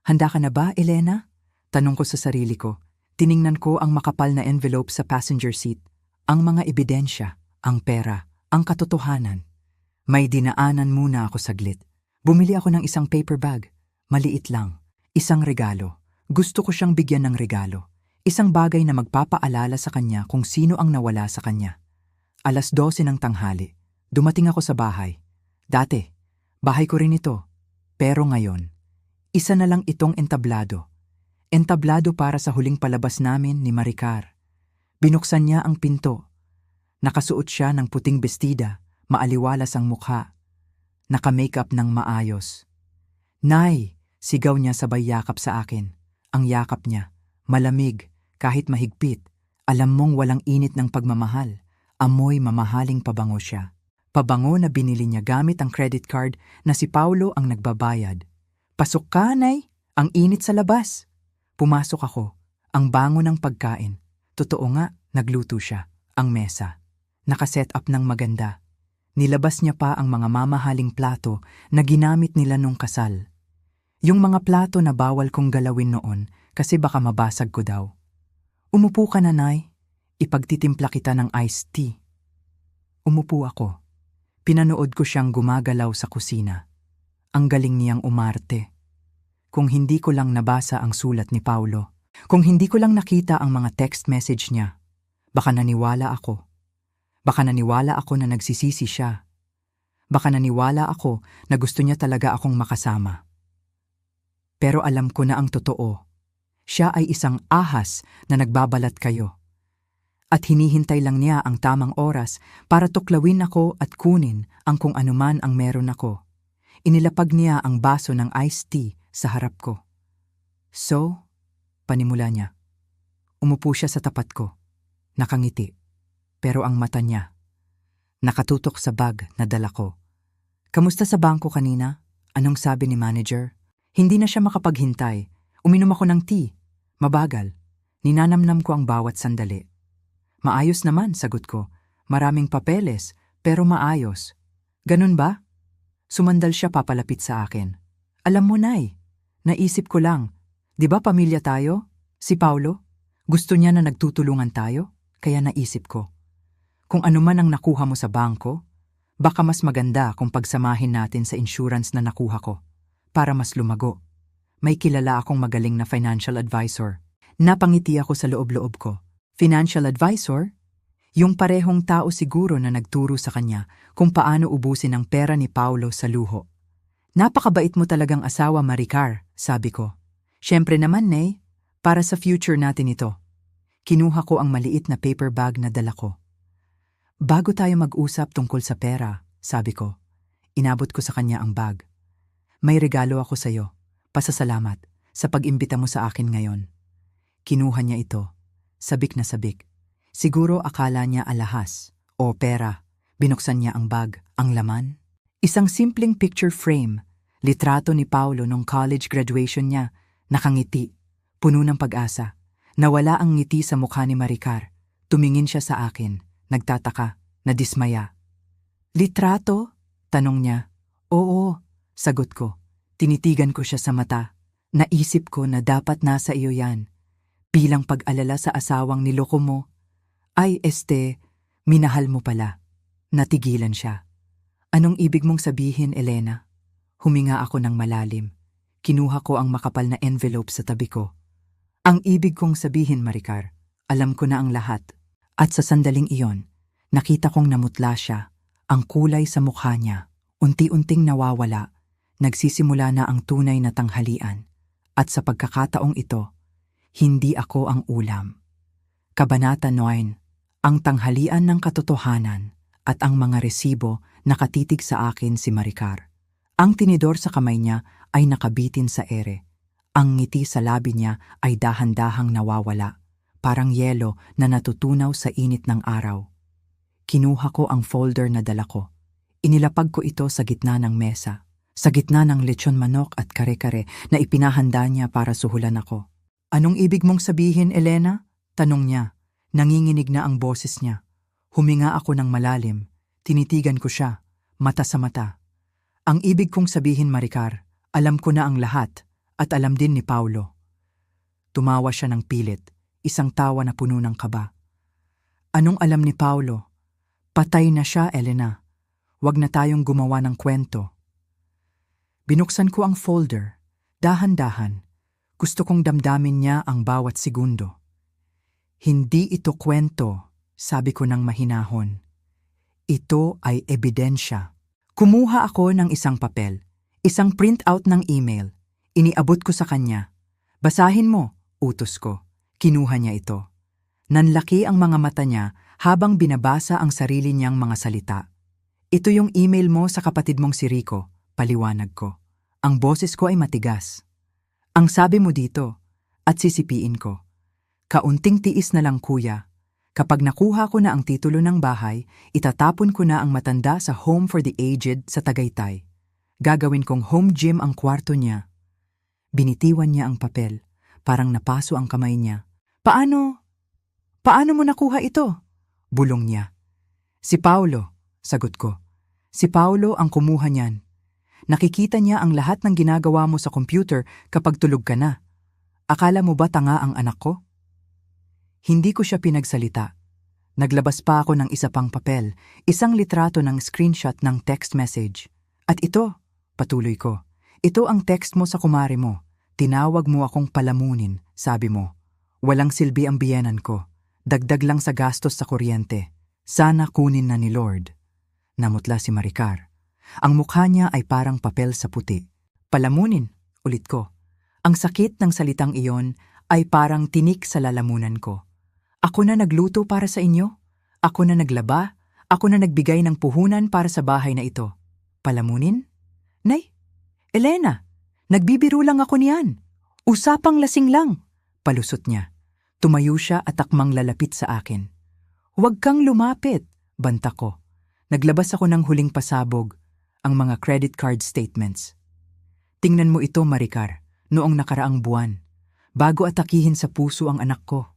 Handa ka na ba, Elena? Tanong ko sa sarili ko. Tiningnan ko ang makapal na envelope sa passenger seat. Ang mga ebidensya, ang pera, ang katotohanan. May dinaanan muna ako saglit. Bumili ako ng isang paper bag. Maliit lang. Isang regalo. Gusto ko siyang bigyan ng regalo. Isang bagay na magpapaalala sa kanya kung sino ang nawala sa kanya. 12:00 ng tanghali. Dumating ako sa bahay. Dati, bahay ko rin ito. Pero ngayon, isa na lang itong entablado. Entablado para sa huling palabas namin ni Maricar. Binuksan niya ang pinto. Nakasuot siya ng puting bestida, maaliwalas ang mukha. Naka-makeup ng maayos. "Nay!" sigaw niya sabay yakap sa akin. Ang yakap niya, malamig, kahit mahigpit. Alam mong walang init ng pagmamahal. Amoy mamahaling pabango siya. Pabango na binili niya gamit ang credit card na si Paulo ang nagbabayad. "Pasok ka, Nay! Ang init sa labas!" Pumasok ako. Ang bango ng pagkain. Totoo nga, nagluto siya. Ang mesa. Nakaset up ng maganda. Nilabas niya pa ang mga mamahaling plato na ginamit nila nung kasal. Yung mga plato na bawal kong galawin noon kasi baka mabasag ko daw. "Umupo ka na, Nay. Ipagtitimpla kita ng iced tea." Umupo ako. Pinanood ko siyang gumagalaw sa kusina. Ang galing niyang umarte. Kung hindi ko lang nabasa ang sulat ni Paulo, kung hindi ko lang nakita ang mga text message niya, baka naniwala ako. Baka naniwala ako na nagsisisi siya. Baka naniwala ako na gusto niya talaga akong makasama. Pero alam ko na ang totoo. Siya ay isang ahas na nagbabalat kayo. At hinihintay lang niya ang tamang oras para tuklawin ako at kunin ang kung anuman ang meron ako. Inilapag niya ang baso ng iced tea sa harap ko. "So," panimula niya. Umupo siya sa tapat ko. Nakangiti. Pero ang mata niya, nakatutok sa bag na dala ko. "Kamusta sa bangko kanina? Anong sabi ni manager?" Hindi na siya makapaghintay. Uminom ako ng tea. Mabagal. Ninanamnam ko ang bawat sandali. "Maayos naman," sagot ko. "Maraming papeles, pero maayos." "Ganun ba?" Sumandal siya papalapit sa akin. "Alam mo, Nay, naisip ko lang. Di ba pamilya tayo? Si Paulo? Gusto niya na nagtutulungan tayo? Kaya naisip ko. Kung ano man ang nakuha mo sa bangko, baka mas maganda kung pagsamahin natin sa insurance na nakuha ko. Para mas lumago. May kilala akong magaling na financial advisor." Napangiti ako sa loob-loob ko. Financial advisor? Yung parehong tao siguro na nagturo sa kanya kung paano ubusin ang pera ni Paulo sa luho. "Napakabait mo talagang asawa, Maricar," sabi ko. "Siyempre naman, Nay, para sa future natin ito." Kinuha ko ang maliit na paper bag na dala ko. "Bago tayo mag-usap tungkol sa pera," sabi ko. Inabot ko sa kanya ang bag. "May regalo ako sa iyo. Pasasalamat sa pag-imbita mo sa akin ngayon." Kinuha niya ito. Sabik na sabik. Siguro akala niya alahas o pera. Binuksan niya ang bag. Ang laman? Isang simpleng picture frame. Litrato ni Paulo nung college graduation niya. Nakangiti. Puno ng pag-asa. Nawala ang ngiti sa mukha ni Maricar. Tumingin siya sa akin. Nagtataka. Nadismaya. "Litrato?" tanong niya. "Oo," sagot ko. Tinitigan ko siya sa mata. Naisip ko na dapat nasa iyo yan. Bilang pag-alala sa asawang niloko mo. "Ay, minahal mo pala." Natigilan siya. "Anong ibig mong sabihin, Elena?" Huminga ako ng malalim. Kinuha ko ang makapal na envelope sa tabi ko. "Ang ibig kong sabihin, Maricar, alam ko na ang lahat." At sa sandaling iyon, nakita kong namutla siya. Ang kulay sa mukha niya, unti-unting nawawala. Nagsisimula na ang tunay na tanghalian. At sa pagkakataong ito, hindi ako ang ulam. Kabanata 9, ang tanghalian ng katotohanan at ang mga resibo nakatitig sa akin si Maricar. Ang tinidor sa kamay niya ay nakabitin sa ere. Ang ngiti sa labi niya ay dahan-dahang nawawala, parang yelo na natutunaw sa init ng araw. Kinuha ko ang folder na dala ko. Inilapag ko ito sa gitna ng mesa, sa gitna ng lechon manok at kare-kare na ipinahanda niya para suhulan ako. "Anong ibig mong sabihin, Elena?" tanong niya. Nanginginig na ang boses niya. Huminga ako ng malalim. Tinitigan ko siya, mata sa mata. "Ang ibig kong sabihin, Maricar, alam ko na ang lahat at alam din ni Paulo." Tumawa siya ng pilit, isang tawa na puno ng kaba. "Anong alam ni Paulo? Patay na siya, Elena. Huwag na tayong gumawa ng kwento." Binuksan ko ang folder. Dahan-dahan. Gusto kong damdamin niya ang bawat segundo. "Hindi ito kwento," sabi ko ng mahinahon. "Ito ay ebidensya. Kumuha ako ng isang papel, isang printout ng email. Iniabot ko sa kanya. Basahin mo, utos ko. Kinuha niya ito. Nanlaki ang mga mata niya habang binabasa ang sarili niyang mga salita. Ito yung email mo sa kapatid mong si Rico, paliwanag ko. Ang boses ko ay matigas. Ang sabi mo dito, at sisipiin ko. Kaunting tiis na lang kuya. Kapag nakuha ko na ang titulo ng bahay, itatapon ko na ang matanda sa Home for the Aged sa Tagaytay. Gagawin kong home gym ang kwarto niya. Binitiwan niya ang papel, parang napaso ang kamay niya. Paano mo nakuha ito? Bulong niya. Si Paulo, sagot ko. Si Paulo ang kumuha niyan. Nakikita niya ang lahat ng ginagawa mo sa computer kapag tulog ka na. Akala mo ba tanga ang anak ko? Hindi ko siya pinagsalita. Naglabas pa ako ng isa pang papel, isang litrato ng screenshot ng text message. At ito, patuloy ko, ito ang text mo sa kumare mo. Tinawag mo akong palamunin, sabi mo. Walang silbi ang biyenan ko. Dagdag lang sa gastos sa kuryente. Sana kunin na ni Lord. Namutla si Maricar. Ang mukha niya ay parang papel sa puti. Palamunin, ulit ko. Ang sakit ng salitang iyon ay parang tinik sa lalamunan ko. Ako na nagluto para sa inyo. Ako na naglaba. Ako na nagbigay ng puhunan para sa bahay na ito. Palamunin? Nay, Elena, nagbibiro lang ako niyan. Usapang lasing lang. Palusot niya. Tumayo siya at akmang lalapit sa akin. Huwag kang lumapit, banta ko. Naglabas ako ng huling pasabog, ang mga credit card statements. Tingnan mo ito, Maricar, noong nakaraang buwan. Bago atakihin sa puso ang anak ko.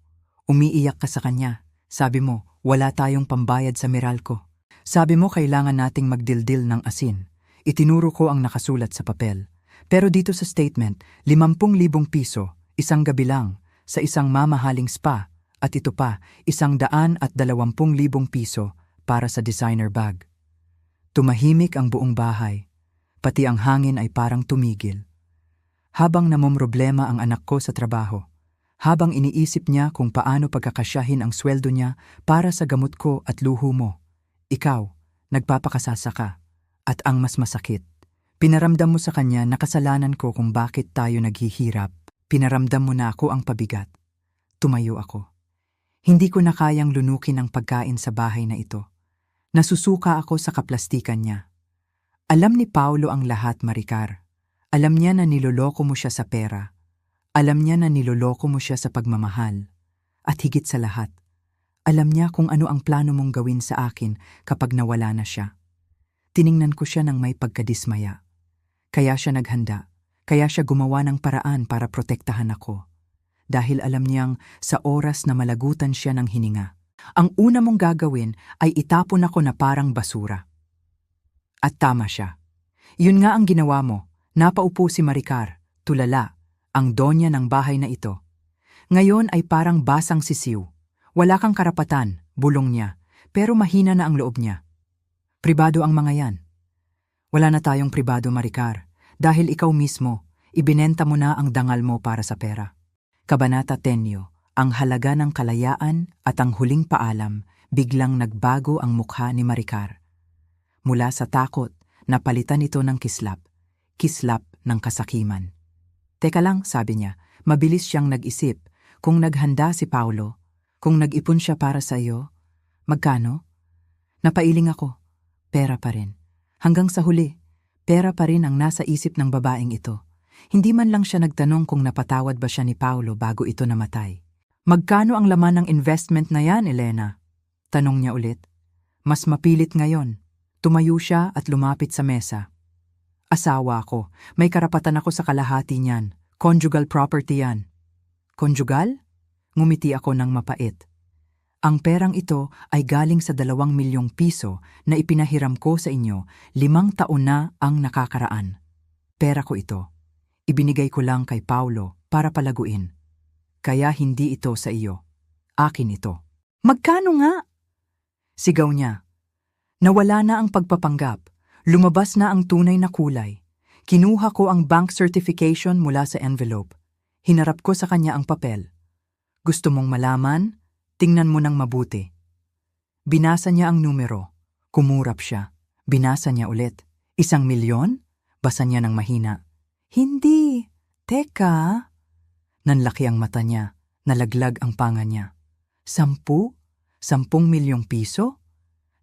Umiiyak ka sa kanya. Sabi mo, wala tayong pambayad sa Meralco. Sabi mo, kailangan nating magdildil ng asin. Itinuro ko ang nakasulat sa papel. Pero dito sa statement, 50,000 piso, isang gabi lang, sa isang mamahaling spa, at ito pa, 120,000 piso para sa designer bag. Tumahimik ang buong bahay. Pati ang hangin ay parang tumigil. Habang namomroblema ang anak ko sa trabaho, habang iniisip niya kung paano pagkakasyahin ang sweldo niya para sa gamot ko at luho mo, ikaw, nagpapakasasa ka. At ang mas masakit, pinaramdam mo sa kanya na kasalanan ko kung bakit tayo naghihirap. Pinaramdam mo na ako ang pabigat. Tumayo ako. Hindi ko na kayang lunukin ang pagkain sa bahay na ito. Nasusuka ako sa kaplastikan niya. Alam ni Paulo ang lahat, Maricar. Alam niya na niloloko mo siya sa pera. Alam niya na niloloko mo siya sa pagmamahal. At higit sa lahat, alam niya kung ano ang plano mong gawin sa akin kapag nawala na siya. Tiningnan ko siya ng may pagkadismaya. Kaya siya naghanda. Kaya siya gumawa ng paraan para protektahan ako. Dahil alam niyang sa oras na malagutan siya ng hininga, ang una mong gagawin ay itapon ako na parang basura. At tama siya. Yun nga ang ginawa mo. Napaupo si Maricar, tulala, ang donya ng bahay na ito. Ngayon ay parang basang sisiw. Wala kang karapatan, bulong niya, pero mahina na ang loob niya. Pribado ang mga yan. Wala na tayong pribado, Maricar, dahil ikaw mismo, ibinenta mo na ang dangal mo para sa pera. Kabanata 10, ang halaga ng kalayaan at ang huling paalam, biglang nagbago ang mukha ni Maricar. Mula sa takot, napalitan ito ng kislap ng kasakiman. Teka lang, sabi niya, mabilis siyang nag-isip. Kung naghanda si Paulo, kung nag-ipon siya para sa iyo, magkano? Napailing ako. Pera pa rin. Hanggang sa huli, pera pa rin ang nasa isip ng babaeng ito. Hindi man lang siya nagtanong kung napatawad ba siya ni Paulo bago ito namatay. Magkano ang laman ng investment na yan, Elena? Tanong niya ulit. Mas mapilit ngayon. Tumayo siya at lumapit sa mesa. Asawa ko. May karapatan ako sa kalahati niyan. Conjugal property yan. Conjugal? Ngumiti ako ng mapait. Ang perang ito ay galing sa 2,000,000 piso na ipinahiram ko sa inyo 5 taon na ang nakakaraan. Pera ko ito. Ibinigay ko lang kay Paulo para palaguin. Kaya hindi ito sa iyo. Akin ito. Magkano nga? Sigaw niya. Nawala na ang pagpapanggap. Lumabas na ang tunay na kulay. Kinuha ko ang bank certification mula sa envelope. Hinarap ko sa kanya ang papel. Gusto mong malaman? Tingnan mo ng mabuti. Binasa niya ang numero. Kumurap siya. Binasa niya ulit. 1 milyon? Basa niya ng mahina. Hindi. Teka. Nanlaki ang mata niya. Nalaglag ang panga niya. 10? 10 milyong piso?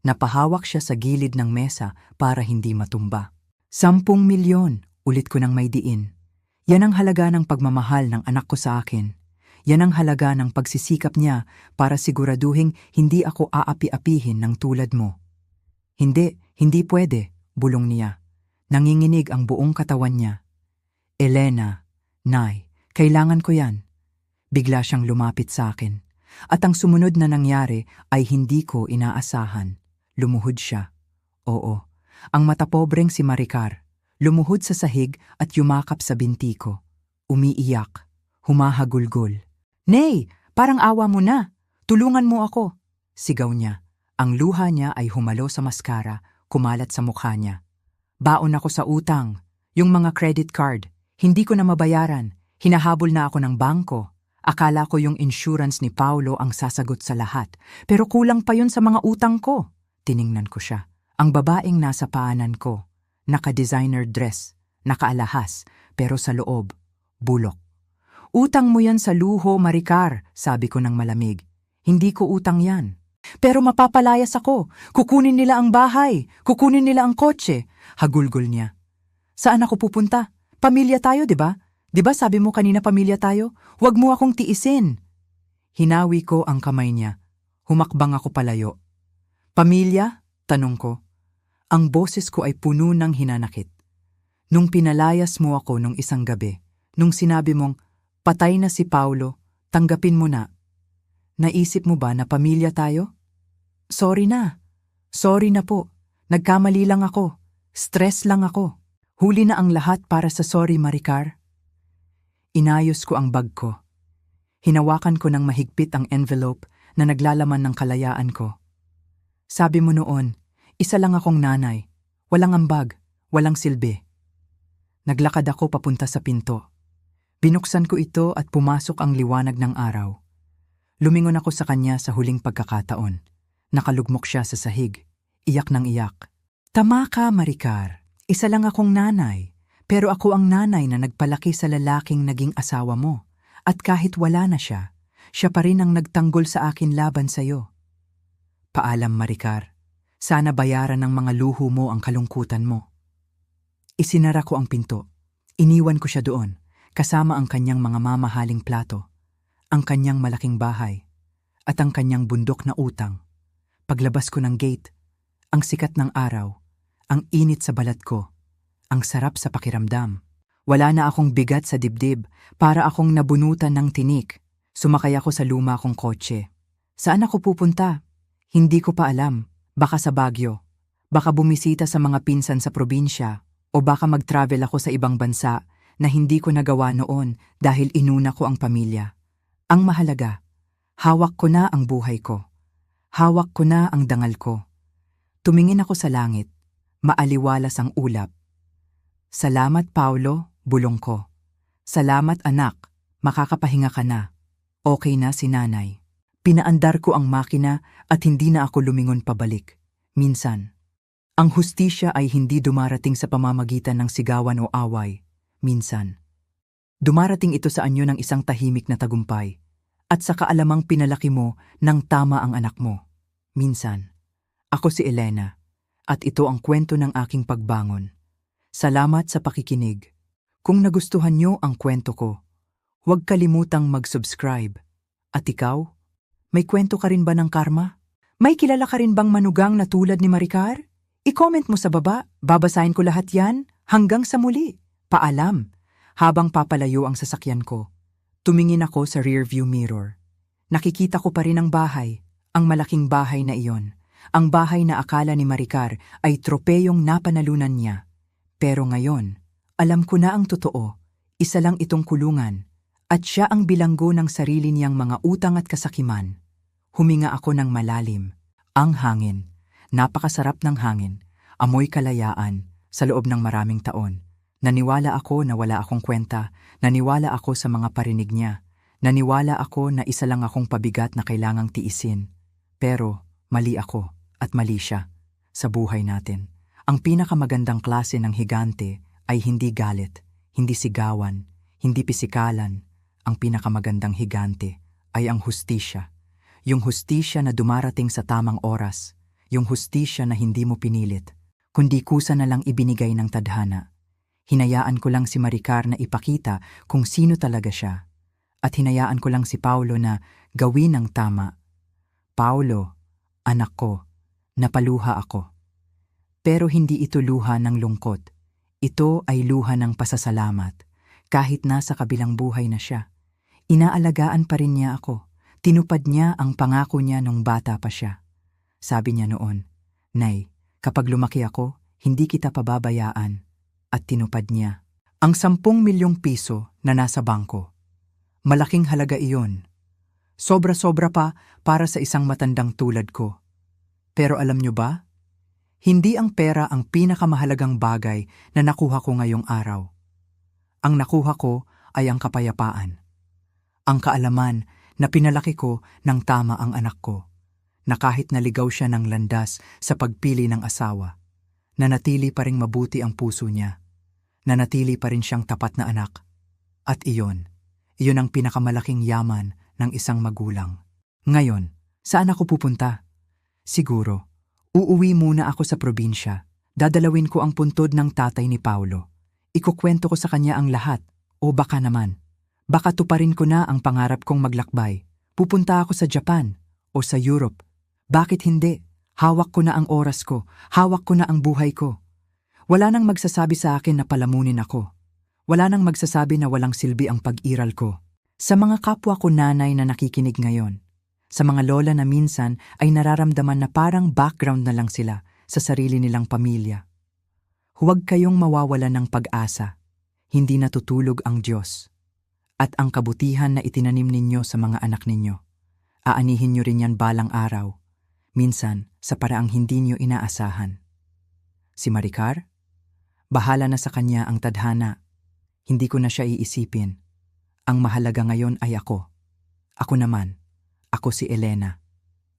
Napahawak siya sa gilid ng mesa para hindi matumba. 10 milyon, ulit ko ng may diin. Yan ang halaga ng pagmamahal ng anak ko sa akin. Yan ang halaga ng pagsisikap niya para siguraduhin hindi ako aapi-apihin ng tulad mo. Hindi pwede, bulong niya. Nanginginig ang buong katawan niya. Elena, Nay, kailangan ko yan. Bigla siyang lumapit sa akin. At ang sumunod na nangyari ay hindi ko inaasahan. Lumuhod siya. Oo, ang matapobreng si Maricar. Lumuhod sa sahig at yumakap sa binti ko. Umiiyak. Humahagulgol. Nay, parang awa mo na. Tulungan mo ako. Sigaw niya. Ang luha niya ay humalo sa maskara, kumalat sa mukha niya. Baon ako sa utang. Yung mga credit card. Hindi ko na mabayaran. Hinahabol na ako ng bangko. Akala ko yung insurance ni Paulo ang sasagot sa lahat. Pero kulang pa yun sa mga utang ko. Tiningnan ko siya. Ang babaeng nasa paanan ko. Naka-designer dress. Nakaalahas. Pero sa loob, bulok. Utang mo yan sa luho, Maricar, sabi ko ng malamig. Hindi ko utang yan. Pero mapapalayas ako. Kukunin nila ang bahay. Kukunin nila ang kotse. Hagulgol niya. Saan ako pupunta? Pamilya tayo, di ba? Di ba sabi mo kanina pamilya tayo? Huwag mo akong tiisin. Hinawi ko ang kamay niya. Humakbang ako palayo. Pamilya? Tanong ko. Ang boses ko ay puno ng hinanakit. Nung pinalayas mo ako nung isang gabi, nung sinabi mong, patay na si Paulo, tanggapin mo na. Naisip mo ba na pamilya tayo? Sorry na. Sorry na po. Nagkamali lang ako. Stress lang ako. Huli na ang lahat para sa sorry, Maricar. Inayos ko ang bag ko. Hinawakan ko ng mahigpit ang envelope na naglalaman ng kalayaan ko. Sabi mo noon, isa lang akong nanay. Walang ambag, walang silbi. Naglakad ako papunta sa pinto. Binuksan ko ito at pumasok ang liwanag ng araw. Lumingon ako sa kanya sa huling pagkakataon. Nakalugmok siya sa sahig. Iyak ng iyak. Tama ka, Maricar. Isa lang akong nanay. Pero ako ang nanay na nagpalaki sa lalaking naging asawa mo. At kahit wala na siya, siya pa rin ang nagtanggol sa akin laban sa'yo. Paalam, Maricar. Sana bayaran ng mga luho mo ang kalungkutan mo. Isinara ko ang pinto. Iniwan ko siya doon, kasama ang kanyang mga mamahaling plato, ang kanyang malaking bahay, at ang kanyang bundok na utang. Paglabas ko ng gate, ang sikat ng araw, ang init sa balat ko, ang sarap sa pakiramdam. Wala na akong bigat sa dibdib, para akong nabunutan ng tinik. Sumakay ako sa luma kong kotse. Saan ako pupunta? Hindi ko pa alam. Baka sa Baguio. Baka bumisita sa mga pinsan sa probinsya. O baka mag-travel ako sa ibang bansa na hindi ko nagawa noon dahil inuna ko ang pamilya. Ang mahalaga, hawak ko na ang buhay ko. Hawak ko na ang dangal ko. Tumingin ako sa langit. Maaliwalas ang ulap. Salamat, Paulo, bulong ko. Salamat, anak. Makakapahinga ka na. Okay na si nanay. Pinaandar ko ang makina at hindi na ako lumingon pabalik. Minsan, ang hustisya ay hindi dumarating sa pamamagitan ng sigawan o away. Minsan, dumarating ito sa anyo ng isang tahimik na tagumpay at sa kaalamang pinalaki mo ng tama ang anak mo. Minsan, ako si Elena at ito ang kwento ng aking pagbangon. Salamat sa pakikinig. Kung nagustuhan niyo ang kwento ko, huwag kalimutang mag-subscribe. At ikaw, may kwento ka rin ba ng karma? May kilala ka rin bang manugang na tulad ni Maricar? I-comment mo sa baba, babasahin ko lahat yan. Hanggang sa muli, paalam. Habang papalayo ang sasakyan ko, tumingin ako sa rearview mirror. Nakikita ko pa rin ang bahay, ang malaking bahay na iyon. Ang bahay na akala ni Maricar ay tropeyong napanalunan niya. Pero ngayon, alam ko na ang totoo, isa lang itong kulungan, at siya ang bilanggo ng sarili niyang mga utang at kasakiman. Huminga ako ng malalim. Ang hangin, napakasarap ng hangin, amoy kalayaan sa loob ng maraming taon. Naniwala ako na wala akong kwenta, naniwala ako sa mga parinig niya, naniwala ako na isa lang akong pabigat na kailangang tiisin. Pero mali ako at mali siya sa buhay natin. Ang pinakamagandang klase ng higante ay hindi galit, hindi sigawan, hindi pisikalan. Ang pinakamagandang higante ay ang hustisya. Yung hustisya na dumarating sa tamang oras. Yung hustisya na hindi mo pinilit, kundi kusa na lang ibinigay ng tadhana. Hinayaan ko lang si Maricar na ipakita kung sino talaga siya. At hinayaan ko lang si Paulo na gawin ang tama. Paulo, anak ko, napaluha ako. Pero hindi ito luha ng lungkot. Ito ay luha ng pasasalamat. Kahit nasa kabilang buhay na siya, inaalagaan pa rin niya ako. Tinupad niya ang pangako niya nung bata pa siya. Sabi niya noon, "Nay, kapag lumaki ako, hindi kita pababayaan." At tinupad niya ang 10 milyong piso na nasa bangko. Malaking halaga iyon. Sobra-sobra pa para sa isang matandang tulad ko. Pero alam niyo ba? Hindi ang pera ang pinakamahalagang bagay na nakuha ko ngayong araw. Ang nakuha ko ay ang kapayapaan. Ang kaalaman na pinalaki ko ng tama ang anak ko. Na kahit naligaw siya ng landas sa pagpili ng asawa, nanatili pa ring mabuti ang puso niya. Nanatili pa rin siyang tapat na anak. At iyon ang pinakamalaking yaman ng isang magulang. Ngayon, saan ako pupunta? Siguro, uuwi muna ako sa probinsya. Dadalawin ko ang puntod ng tatay ni Paulo. Ikukwento ko sa kanya ang lahat. O baka naman, baka tuparin ko na ang pangarap kong maglakbay. Pupunta ako sa Japan o sa Europe. Bakit hindi? Hawak ko na ang oras ko. Hawak ko na ang buhay ko. Wala nang magsasabi sa akin na palamunin ako. Wala nang magsasabi na walang silbi ang pag-iral ko. Sa mga kapwa ko nanay na nakikinig ngayon, sa mga lola na minsan ay nararamdaman na parang background na lang sila sa sarili nilang pamilya. Huwag kayong mawawalan ng pag-asa. Hindi natutulog ang Diyos. At ang kabutihan na itinanim ninyo sa mga anak ninyo, aanihin nyo rin yan balang araw. Minsan, sa paraang hindi niyo inaasahan. Si Maricar? Bahala na sa kanya ang tadhana. Hindi ko na siya iisipin. Ang mahalaga ngayon ay ako. Ako naman. Ako si Elena.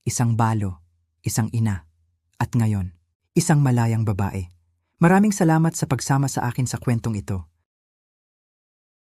Isang balo, isang ina. At ngayon, isang malayang babae. Maraming salamat sa pagsama sa akin sa kwentong ito.